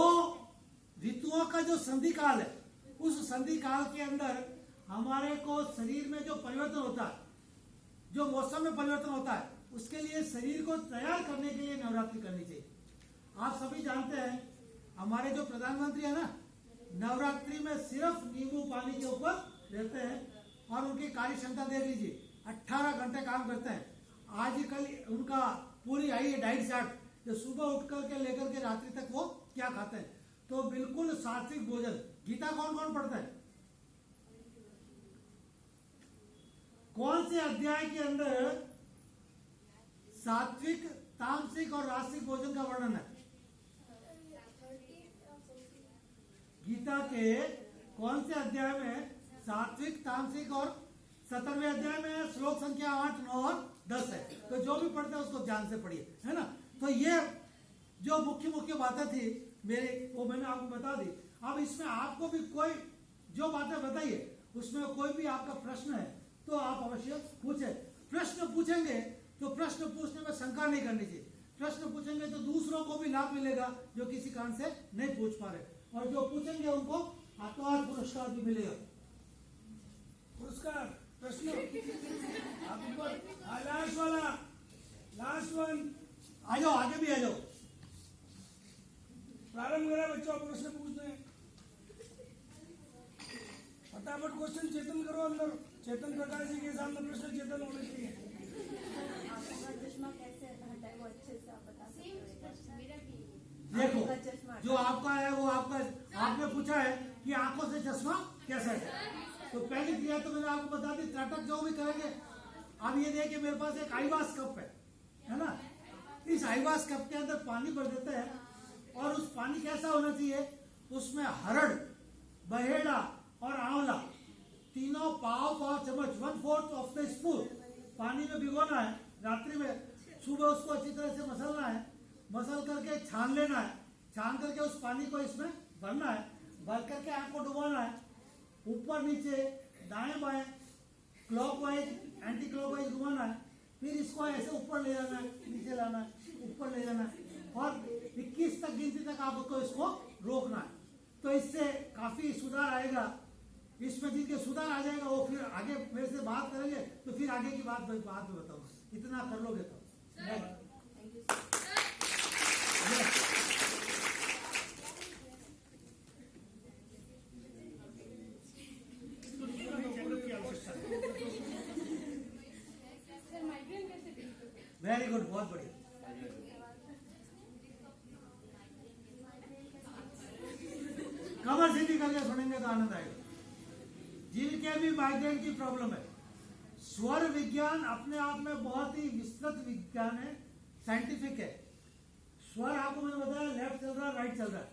ऋतुओं का जो संधि काल है, उस संधि काल के अंदर हमारे को शरीर में जो परिवर्तन होता है, जो मौसम में परिवर्तन होता है, उसके लिए शरीर को तैयार करने के लिए नवरात्रि करनी चाहिए। आप सभी जानते हैं हमारे जो प्रधानमंत्री है ना, नवरात्रि में सिर्फ नींबू पानी के ऊपर रहते हैं और उनकी कार्य क्षमता देख लीजिए, 18 घंटे काम करते हैं। आजकल उनका पूरी आई है डाइट चार्ट, जो सुबह उठ करके लेकर के रात्रि तक वो क्या खाते हैं। तो बिल्कुल सात्विक भोजन। गीता कौन कौन पढ़ता है? कौन से अध्याय के अंदर सात्विक, तामसिक और राजसिक भोजन का वर्णन है? गीता के कौन से अध्याय में सात्विक, तामसिक और 17वें अध्याय में श्लोक संख्या 8, 9 और 10 है। तो जो भी पढ़ते हैं उसको ध्यान से पढ़िए, है ना। तो ये जो मुख्य बातें थी मेरे, वो मैंने आपको बता दी। अब इसमें आपको भी कोई जो बातें बताइए उसमें कोई भी आपका प्रश्न है तो आप अवश्य पूछे। प्रश्न पूछेंगे तो प्रश्न पूछने में शंका नहीं करनी चाहिए। प्रश्न पूछेंगे तो दूसरों को भी लाभ मिलेगा जो किसी कारण से नहीं पूछ पा रहे, और जो पूछेंगे उनको हाथों-हाथ पुरस्कार भी मिलेगा। पुरस्कार प्रश्न आप ऊपर आलाश वाला लास्ट वन। आ जाओ, आगे भी आ जाओ। प्रारंभ करा बच्चों, प्रश्न पूछते हैं। फटाफट क्वेश्चन चेतन करो अंदर। चेतन प्रकाश जी के सामने प्रश्न चेतन होने चाहिए। आंखों का चश्मा कैसे हटाए वो अच्छे से आप बता सकते हो? देखो, आंखों का चश्मा जो आपका है वो आपका, आपने पूछा है कि आंखों से चश्मा कैसे है, तो पहली क्रिया तो मैंने आपको बता दी, त्राटक जो भी करेंगे। अब ये देखिए मेरे पास एक आईवास कप है ना। इस आईवास कप के अंदर पानी भर देते हैं और उस पानी कैसा होना चाहिए, उसमें हरड़, बहेड़ा और आंवला तीनों पाव चम्मच 1/4 ऑफ द स्पून पानी में भिगोना है रात्रि में। सुबह उसको अच्छी तरह से मसलना है, मसल करके छान लेना है, छान करके उस पानी को इसमें भरना है, भर करके आंख को डुबाना है, ऊपर नीचे दाएं बाएं क्लॉकवाइज एंटी क्लॉकवाइज घुमाना है, फिर इसको ऐसे ऊपर ले जाना है, नीचे लाना है, ऊपर ले जाना है और 21 तक गिनती तक आपको इसको रोकना है। तो इससे काफी सुधार आएगा। इसमें जिनके सुधार आ जाएगा वो फिर आगे मेरे से बात करेंगे, तो फिर आगे की बात में बताऊंगा। इतना कर लोगे तो thank you sir. Very good, बहुत बढ़िया। कमर सीधी करके सुनेंगे तो आनंद आएगा। जिनके भी माइग्रेन की प्रॉब्लम है, स्वर विज्ञान अपने आप में बहुत ही विस्तृत विज्ञान है, साइंटिफिक है। स्वर आपको मैंने बताया लेफ्ट चल रहा है, राइट चल रहा है।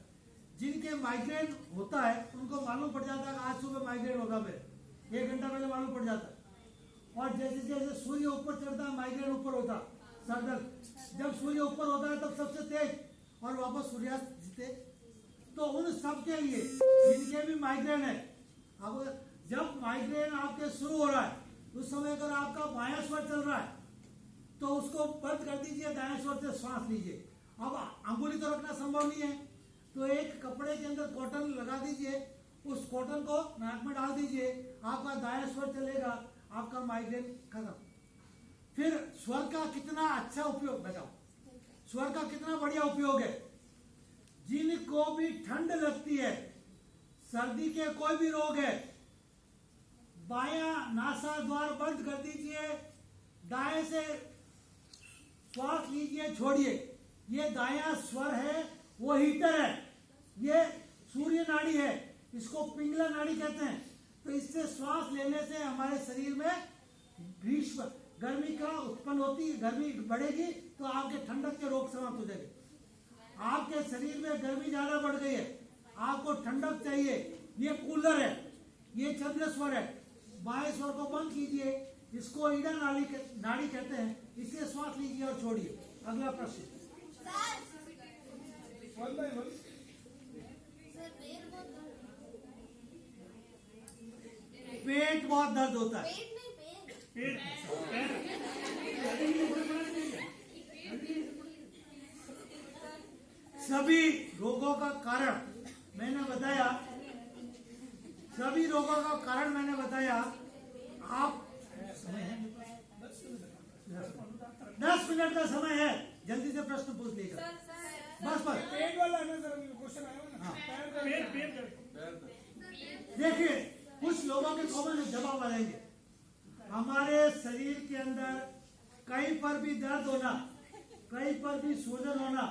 जिनके माइग्रेन होता है उनको मालूम पड़ जाता है कि आज सुबह माइग्रेन होगा, मेरे 1 घंटा पहले मालूम पड़ जाता है। और जैसे जैसे सूर्य ऊपर चढ़ता है माइग्रेन ऊपर होता है, सरदर्द जब सूर्य ऊपर होता है तब सबसे तेज और वापस सूर्यास्त तेज। तो उन सब के लिए जिनके भी माइग्रेन है, अब जब माइग्रेन आपके शुरू हो रहा है उस समय अगर आपका बायां स्वर चल रहा है तो उसको बंद कर दीजिए, दाएं स्वर से श्वास लीजिए। अब अंगुली तो रखना संभव नहीं है, तो एक कपड़े के अंदर कॉटन लगा दीजिए, उस कॉटन को नाक में डाल दीजिए, आपका दाएं स्वर चलेगा, आपका माइग्रेन खत्म। फिर स्वर का कितना अच्छा उपयोग बताओ, स्वर का कितना बढ़िया उपयोग है। जिनको भी ठंड लगती है, सर्दी के कोई भी रोग है, बायां नासा द्वार बंद कर दीजिए, दाएं से श्वास लीजिए, छोड़िए। ये दायां स्वर है, वो हीटर है, ये सूर्य नाड़ी है, इसको पिंगला नाड़ी कहते हैं। तो इससे श्वास लेने से हमारे शरीर में भीष्म गर्मी का उत्पन्न होती है, गर्मी बढ़ेगी तो आपके ठंडक के रोग समाप्त हो जाएंगे। आपके शरीर में गर्मी ज्यादा बढ़ गई है, आपको ठंडक चाहिए, ये कूलर है, ये चंद्र स्वर है। बाएं स्वर को बंद कीजिए, इसको ईडा नाड़ी कहते हैं, इससे श्वास लीजिए और छोड़िए। अगला प्रश्न। One by one. पेट बहुत दर्द होता है, सभी रोगों का कारण मैंने बताया, सभी रोगों का कारण मैंने बताया। आप 10 मिनट का समय है, जल्दी से प्रश्न पूछ लीजिए। बस बस पेट वाला है ना सर, क्वेश्चन आया ना। हाँ। पेट देखिए, कुछ लोगों के कॉमन जवाब आ जाएंगे। हमारे शरीर के अंदर कहीं पर भी दर्द होना, कहीं पर भी सूजन होना,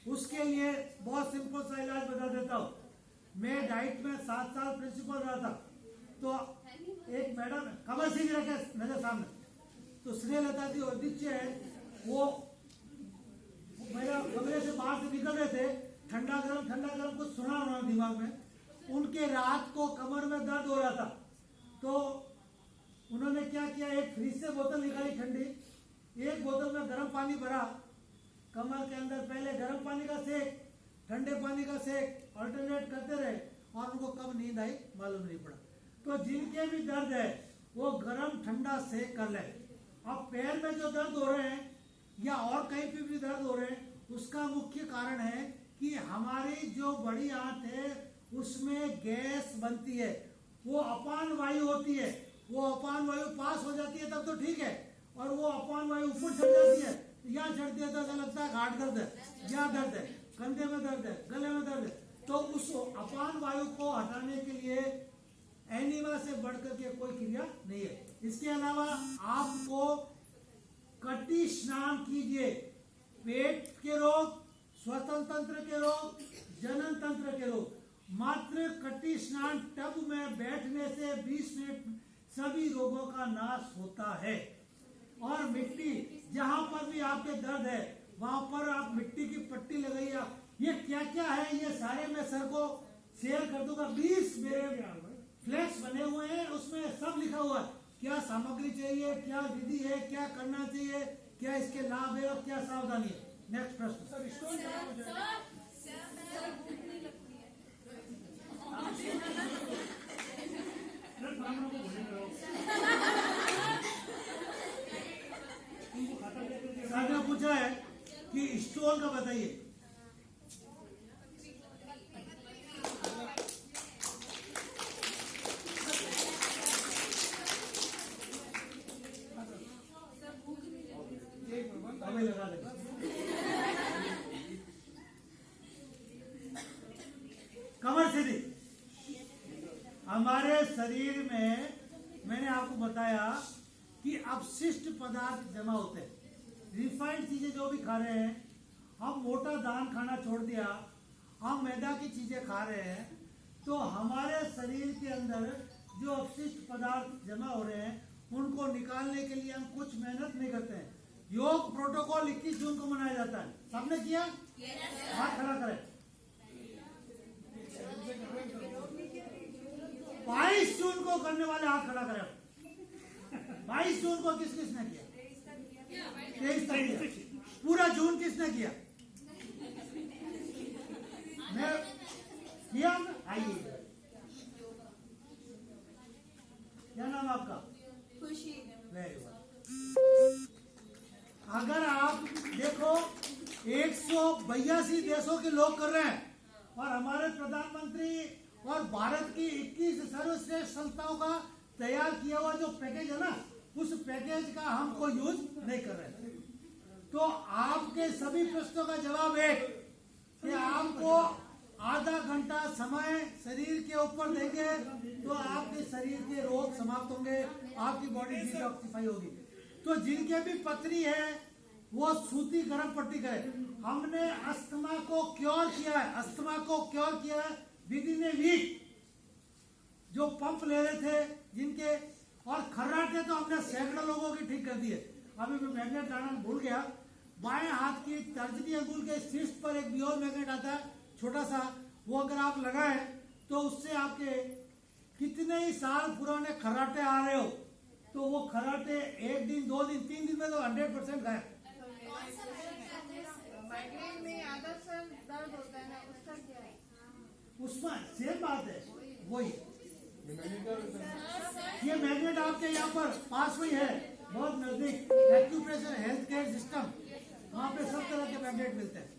उसके लिए बहुत सिंपल सा इलाज बता देता हूँ। मैं डाइट में 7 साल प्रिंसिपल रहा था, तो एक मैडम कमर सिंह रखे मेरे सामने, तो स्नेहलता जी अध्यक्ष है, वो मेरा कमरे से बाहर से निकल रहे थे, ठंडा गरम कुछ सुना होना दिमाग में। उनके रात को कमर में दर्द हो रहा था, तो उन्होंने क्या किया, एक फ्रिज से बोतल निकाली ठंडी, एक बोतल में गर्म पानी भरा, कमर के अंदर पहले गर्म पानी का सेक, ठंडे पानी का सेक अल्टरनेट करते रहे और उनको कब नींद आई मालूम नहीं पड़ा। तो जिनके भी दर्द है वो गर्म ठंडा सेक कर ले। अब पैर में जो दर्द हो रहे हैं या और कहीं पे भी दर्द हो रहे हैं, उसका मुख्य कारण है कि हमारी जो बड़ी आंत है उसमें गैस बनती है, वो अपान वायु होती है। वो अपान वायु पास हो जाती है तब तो ठीक है, और वो अपान वायु ऊपर चढ़ जाती है यहाँ चढ़ती है तो ऐसा लगता है घाट दर्द है, यहाँ दर्द है, कंधे में दर्द है, गले में दर्द है। तो उस अपान वायु को हटाने के लिए एनिमा से बढ़कर के कोई क्रिया नहीं है। इसके अलावा आपको कटी स्नान कीजिए। पेट के रोग, श्वसन तंत्र के रोग, जनन तंत्र के रोग, मात्र कटी स्नान टब में बैठने से 20 मिनट सभी रोगों का नाश होता है। और मिट्टी जहां पर भी आपके दर्द है वहां पर आप मिट्टी की पट्टी लगाइए। ये क्या क्या है ये सारे मैं सर को शेयर कर दूंगा। 20 मेरे फ्लैक्स बने हुए हैं, उसमें सब लिखा हुआ है क्या सामग्री चाहिए, क्या विधि है, क्या करना चाहिए, क्या इसके लाभ है और क्या सावधानी है। नेक्स्ट प्रश्न। सर स्टोन खराब हो जाएगा। सर ने पूछा है कि स्टोन का बताइए। अभी लगा देंगे। कमर सीधी। हमारे शरीर में मैंने आपको बताया कि अपशिष्ट पदार्थ जमा होते हैं। रिफाइंड चीजें जो भी खा रहे हैं, हम मोटा दाल खाना छोड़ दिया, हम मैदा की चीजें खा रहे हैं, तो हमारे शरीर के अंदर जो अपशिष्ट पदार्थ जमा हो रहे हैं उनको निकालने के लिए हम कुछ मेहनत नहीं करते हैं। योग प्रोटोकॉल 21 जून को मनाया जाता है। सबने किया? हाथ खड़ा करें। 22 जून को करने वाले हाथ खड़ा करें। 22 जून को किस किसने किया? 23 तारीख। पूरा जून किसने किया? मैं किया। आइए, क्या नाम आपका? खुशी। Very good. अगर आप देखो 182 देशों के लोग कर रहे हैं और हमारे प्रधानमंत्री और भारत की 21 सर्वश्रेष्ठ संस्थाओं का तैयार किया हुआ जो पैकेज है ना, उस पैकेज का हम कोई यूज नहीं कर रहे हैं। तो आपके सभी प्रश्नों का जवाब है कि आपको आधा घंटा समय शरीर के ऊपर देंगे तो आपके शरीर के रोग समाप्त होंगे, आपकी बॉडी डिटॉक्सिफाई होगी। तो जिनके भी पथरी है वो सूती गर्म पट्टी करें। हमने अस्थमा को क्योर किया है, अस्थमा को क्योर किया है विदिन ए वीक। जो पंप ले रहे थे जिनके, और खर्राटे तो हमने सैकड़ों लोगों की ठीक कर दी है। अभी मैं मैग्नेट लाना भूल गया। बाएं हाथ की तर्जनी अंगुल के शीर्ष पर एक बियोर मैग्नेट आता है छोटा सा, वो अगर आप लगाएं तो उससे आपके कितने ही साल पुराने खर्राटे आ रहे हो तो वो खर्राटे 1 दिन 2 दिन 3 दिन में तो 100% गायब। माइग्रेन में आधा सर दर्द होता है ना, उसका क्या है? उसमें सेम बात है, वही ये मैग्नेट आपके यहाँ पर पास में है, बहुत नजदीक एक्यूप्रेशर हेल्थ केयर सिस्टम, वहाँ पे सब तरह के मैग्नेट मिलते हैं।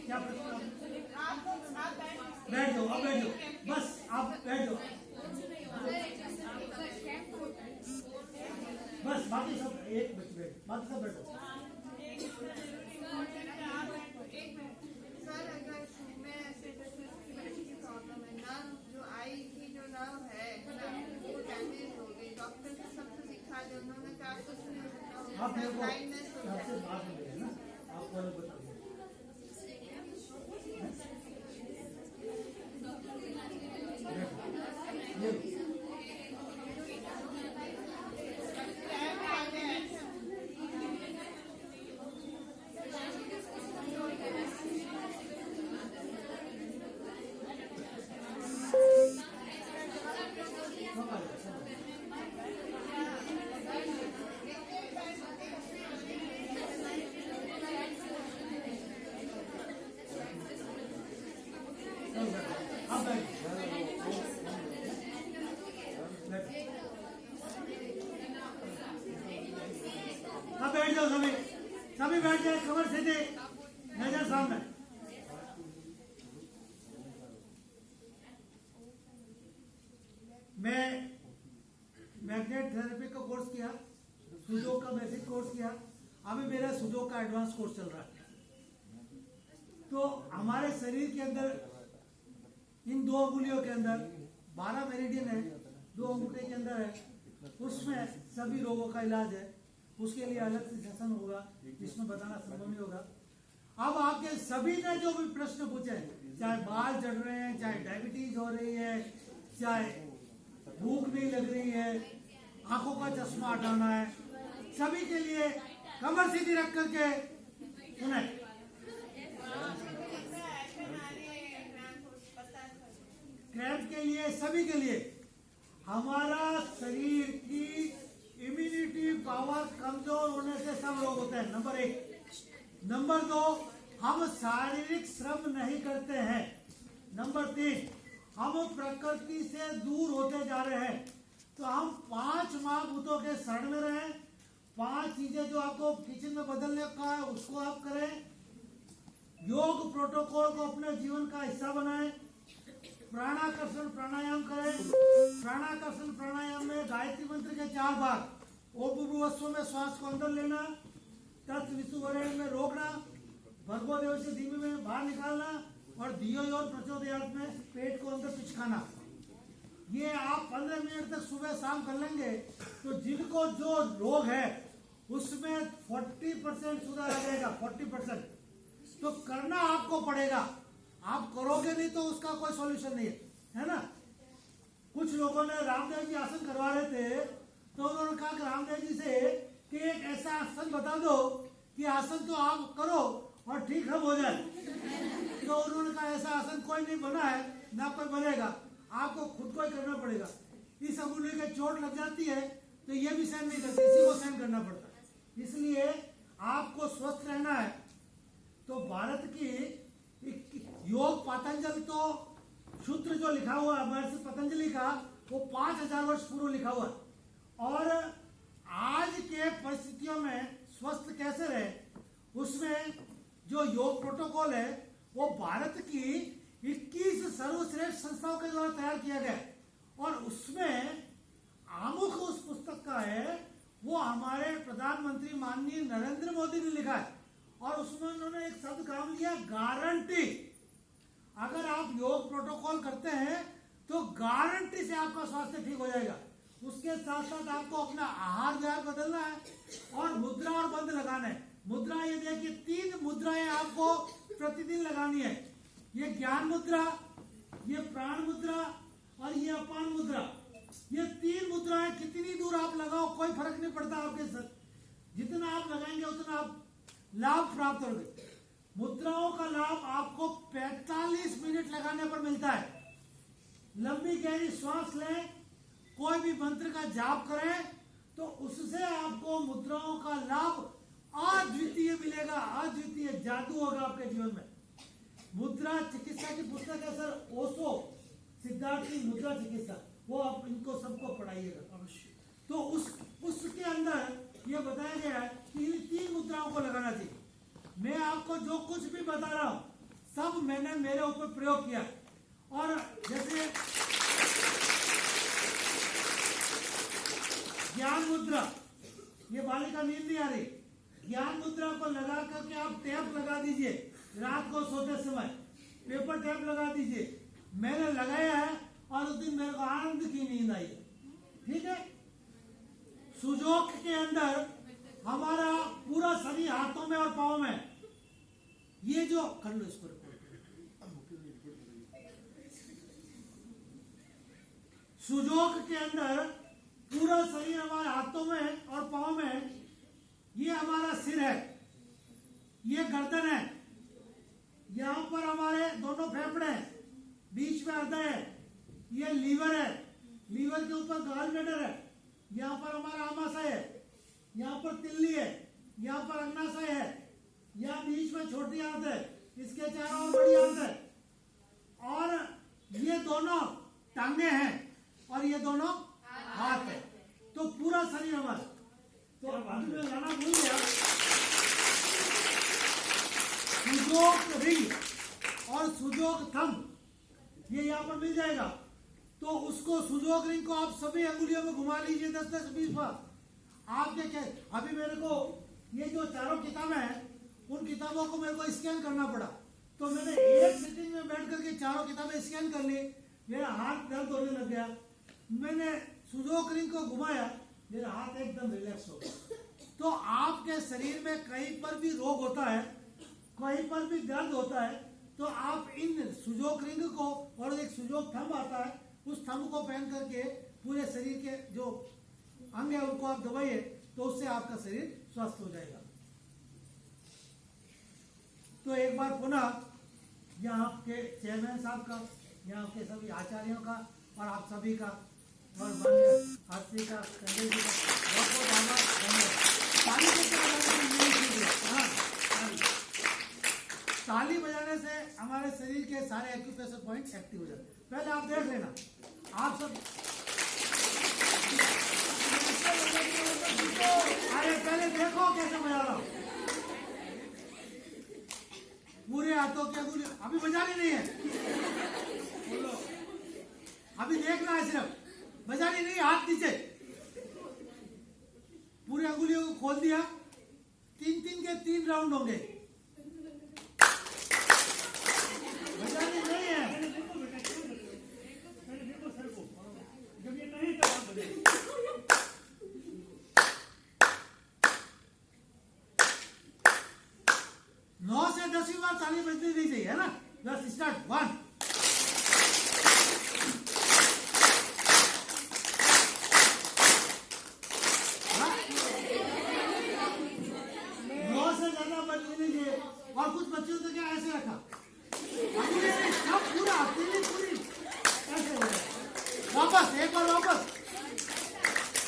क्या प्रश्न? बैठ जाओ, अब बैठ जाओ, बस आप बैठ जाओ, बस बाकी सब एक बैठ, बाकी सब बैठो। सर अगर में ऐसे की प्रॉब्लम है, नर्व जो आई की जो नर्व है वो डैमेज हो गई, डॉक्टर से सबसे दिखा दे, उन्होंने कहा कुछ नहीं आप मेरे को ब्लाइंडनेस हो आपसे जाएगी। बात हो गई ना, आपको अलग बता दूं। ये लो। अब बैठ जाओ सभी, सभी बैठ जाए, कमर सीधे, नजर सामने। मैं मैग्नेट थेरेपी का कोर्स किया, सुजोग का बेसिक कोर्स किया, अभी मेरा सुजोग का एडवांस कोर्स चल रहा है। तो हमारे शरीर के अंदर इन 2 अंगुलियों के अंदर 12 मेरिडियन है, 2 अंगूठे के अंदर है, उसमें सभी रोगों का इलाज है। उसके लिए अलग से सेशन होगा जिसमें बताना संभव नहीं होगा। अब आपके सभी ने जो भी प्रश्न पूछे, चाहे बाल झड़ रहे हैं, चाहे डायबिटीज हो रही है, चाहे भूख नहीं लग रही है, आंखों का चश्मा हटाना है, सभी के लिए कमर सीधी रख करके सुने। क्रैम्प के लिए, सभी के लिए हमारा शरीर की इम्यूनिटी पावर कमजोर होने से सब रोग होते हैं, नंबर 1। नंबर 2, हम शारीरिक श्रम नहीं करते हैं। नंबर 3, हम प्रकृति से दूर होते जा रहे हैं। तो हम 5 महाभूतों के शरण में रहें। 5 चीजें जो आपको किचन में बदलने का है उसको आप करें। योग प्रोटोकॉल को अपने जीवन का हिस्सा बनाएं। प्राणाकर्षण प्राणायाम करें। प्राणाकर्षण प्राणायाम में गायत्री मंत्र के 4 बार, ओम भूर्भुवस्सुः में श्वास को अंदर लेना, तत् विशुवरेण्यं में रोकना, भर्गो देवस्य धीमहि में बाहर निकालना, और धियो यो न प्रचोदयात् में पेट को अंदर पिचकाना। ये आप 15 मिनट तक सुबह शाम कर लेंगे तो जिनको जो रोग है उसमें 40% सुधार आ जाएगा। 40% तो करना आपको पड़ेगा, आप करोगे नहीं तो उसका कोई सॉल्यूशन नहीं है ना। कुछ लोगों ने रामदेव जी आसन करवा रहे थे तो उन्होंने कहा कि रामदेव जी से कि एक ऐसा आसन बता दो कि आसन तो आप करो और ठीक हम हो जाए। तो उन्होंने कहा ऐसा आसन कोई नहीं बना है, ना कोई बनेगा, आपको खुद को ही करना पड़ेगा। इस अंगुली के चोट लग जाती है तो ये भी सहन नहीं करते, इसी को सहन करना पड़ता है। इसलिए आपको स्वस्थ रहना है तो भारत की योग पतंजलि तो सूत्र जो लिखा हुआ है महर्षि पतंजलि का वो 5000 वर्ष पूर्व लिखा हुआ है। और आज के परिस्थितियों में स्वस्थ कैसे रहे उसमें जो योग प्रोटोकॉल है वो भारत की 21 सर्वश्रेष्ठ संस्थाओं के द्वारा तैयार किया गया है। और उसमें आमुख उस पुस्तक का है वो हमारे प्रधानमंत्री माननीय नरेंद्र मोदी ने लिखा है। और उसमें उन्होंने एक शब्द काम लिया, गारंटी। अगर आप योग प्रोटोकॉल करते हैं तो गारंटी से आपका स्वास्थ्य ठीक हो जाएगा। उसके साथ साथ आपको अपना आहार विहार बदलना है और मुद्रा और बंद लगाना है। मुद्रा ये देखिए 3 मुद्राएं आपको प्रतिदिन लगानी है। ये ज्ञान मुद्रा, ये प्राण मुद्रा और ये अपान मुद्रा। ये 3 मुद्राएं कितनी दूर आप लगाओ कोई फर्क नहीं पड़ता आपके साथ, जितना आप लगाएंगे उतना आप लाभ प्राप्त होंगे। मुद्राओं का लाभ आपको 45 मिनट लगाने पर मिलता है। लंबी गहरी श्वास लें, कोई भी मंत्र का जाप करें तो उससे आपको मुद्राओं का लाभ अद्वितीय मिलेगा। अद्वितीय जादू होगा आपके जीवन में। मुद्रा चिकित्सा की पुस्तक है सर ओशो सिद्धार्थ की मुद्रा चिकित्सा, वो आप इनको सबको पढ़ाइएगा अवश्य। तो उसके अंदर ये बताया गया है कि इन 3 मुद्राओं को लगाना चाहिए। मैं आपको जो कुछ भी बता रहा हूं सब मैंने मेरे ऊपर प्रयोग किया। और जैसे ज्ञान मुद्रा, ये बालिका नींद नहीं आ रही, ज्ञान मुद्रा को लगा करके आप टैप लगा दीजिए रात को सोते समय, पेपर टैप लगा दीजिए। मैंने लगाया है और उस दिन मेरे को आनंद की नींद आई। ठीक है। सुजोग के अंदर हमारा पूरा शरीर हाथों में और पांव में, ये जो कर लो इसको, सुजोग के अंदर पूरा शरीर हमारे हाथों में और पांव में, ये हमारा सिर है, ये गर्दन है, यहां पर हमारे दोनों फेफड़े हैं, बीच में हृदय है, ये लीवर है, लीवर के ऊपर गॉल ब्लैडर है, यहाँ पर हमारा आमाशय है, यहाँ पर तिल्ली है, यहाँ पर अग्नाशय है, यहाँ बीच में छोटी आंत है, इसके चारों ओर बड़ी आंत है। और ये टांगे हैं और ये दोनों हाथ है, तो पूरा शरीर हमारा। तो अभी मैं लाना भूल गया, सुजोग रिंग और सुजोग थंब ये यहाँ पर मिल जाएगा। तो उसको सुजोग रिंग को आप सभी अंगुलियों में घुमा लीजिए 10-10-20 बार। आपके क्या अभी मेरे को ये जो चारों किताबें हैं उन किताबों को मेरे को स्कैन करना पड़ा, तो मैंने एक सिटिंग में बैठ करके चारों किताबें स्कैन कर ली। मेरा हाथ दर्द होने लग गया, मैंने सुजोग रिंग को घुमाया, मेरा हाथ एकदम रिलैक्स हो गया। तो आपके शरीर में कहीं पर भी रोग होता है, कहीं पर भी दर्द होता है, तो आप इन सुजोग रिंग को और एक सुजोग थंब आता है, उस थंब को पहन करके पूरे शरीर के जो अंग है उनको आप दबाइए, तो उससे आपका शरीर स्वस्थ हो जाएगा। तो एक बार पुनः यहाँ के चेयरमैन साहब का, यहाँ के सभी आचार्यों का और आप सभी का और माननीय हाथी का, कंडेल जी का बहुत बहुत आभार, धन्यवाद। ताली ताली बजाने से हमारे शरीर के सारे एक्यूप्रेशर पॉइंट एक्टिव हो जाते हैं। पहले आप देख लेना, आप सब अरे पहले देखो कैसे बजा रहा हूं। पूरे हाथों की अंगुली अभी बजानी नहीं है, अभी देखना है, सिर्फ बजानी नहीं, हाथ नीचे। पूरी अंगुलियों को खोल दिया, 3-3 के 3 राउंड होंगे, बजानी नहीं है। जब ये नहीं तो आप बजाइए। 9 से 10 बार ताली बजनी नहीं चाहिए, है ना। बस स्टार्ट 1 9 से ज्यादा बजनी नहीं चाहिए। और कुछ बच्चों तो क्या ऐसे रखा, सब पूरा तीली पूरी ऐसे हो गया। वापस एक बार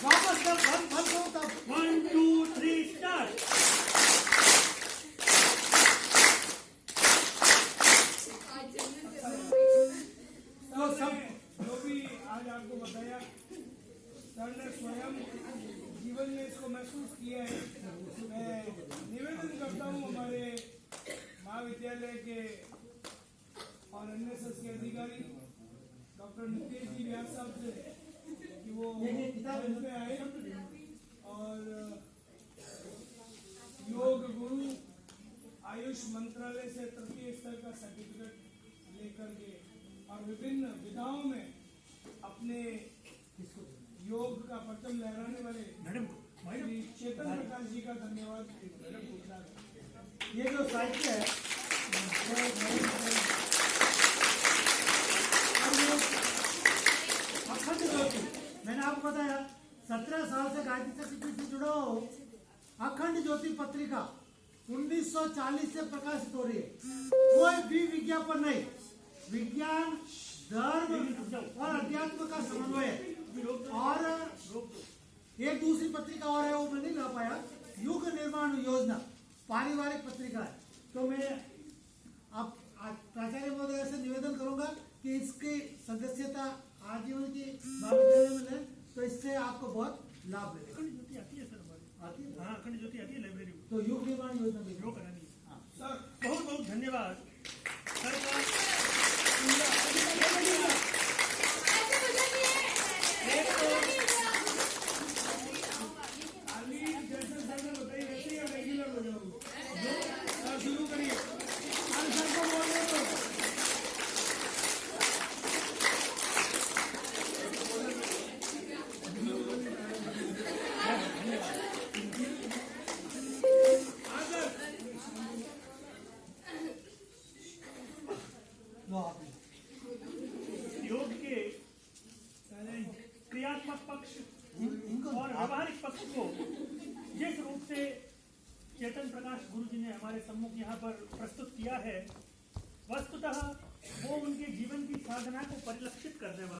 वापस जब बंद हो तब 1 2 3 स्टार्ट। तो सब जो भी आज आपको बताया, सर ने स्वयं जीवन में इसको महसूस किया है। मैं निवेदन करता हूँ हमारे महाविद्यालय के और एनएसएस के अधिकारी डॉक्टर नितेश जी व्यास साहब से कि वो मंच में आए और योग गुरु आयुष मंत्रालय से तृतीय स्तर का सर्टिफिकेट लेकर के और विभिन्न विधाओं में अपने योग का परचम लहराने वाले श्री चेतन प्रकाश जी का धन्यवाद। ये जो साहित्य है अखंड ज्योति, मैंने आपको बताया 17 साल से गायत्री शक्ति से जुड़ा हो। अखंड ज्योति पत्रिका 1940 से प्रकाशित हो रही है। कोई भी विज्ञापन नहीं, विज्ञान, धर्म और अध्यात्म का समन्वय है। और एक दूसरी पत्रिका और है, वो मैं नहीं ला पाया, युग निर्माण योजना पारिवारिक पत्रिका है। तो मैं आप प्राचार्य महोदय से निवेदन करूंगा कि इसकी सदस्यता आजीवन की महाविद्यालय में लें, तो इससे आपको बहुत लाभ मिलेगा। अखंड ज्योति आती है सर हमारी, आती है? हाँ अखंड ज्योति आती है लाइब्रेरी में, तो युग निर्माण योजना भी ड्रॉ करानी है। हाँ। सर बहुत बहुत धन्यवाद सर जैसे सर ने बताइए वैसे ही रेगुलर हो जाओगे। शुरू करिए, सर को बोलिए तो योग के क्रियात्मक पक्ष और व्यवहारिक पक्ष को जिस रूप से चेतन प्रकाश गुरु जी ने हमारे सम्मुख यहाँ पर प्रस्तुत किया है, वस्तुतः वो उनके जीवन की साधना को परिलक्षित करने वाला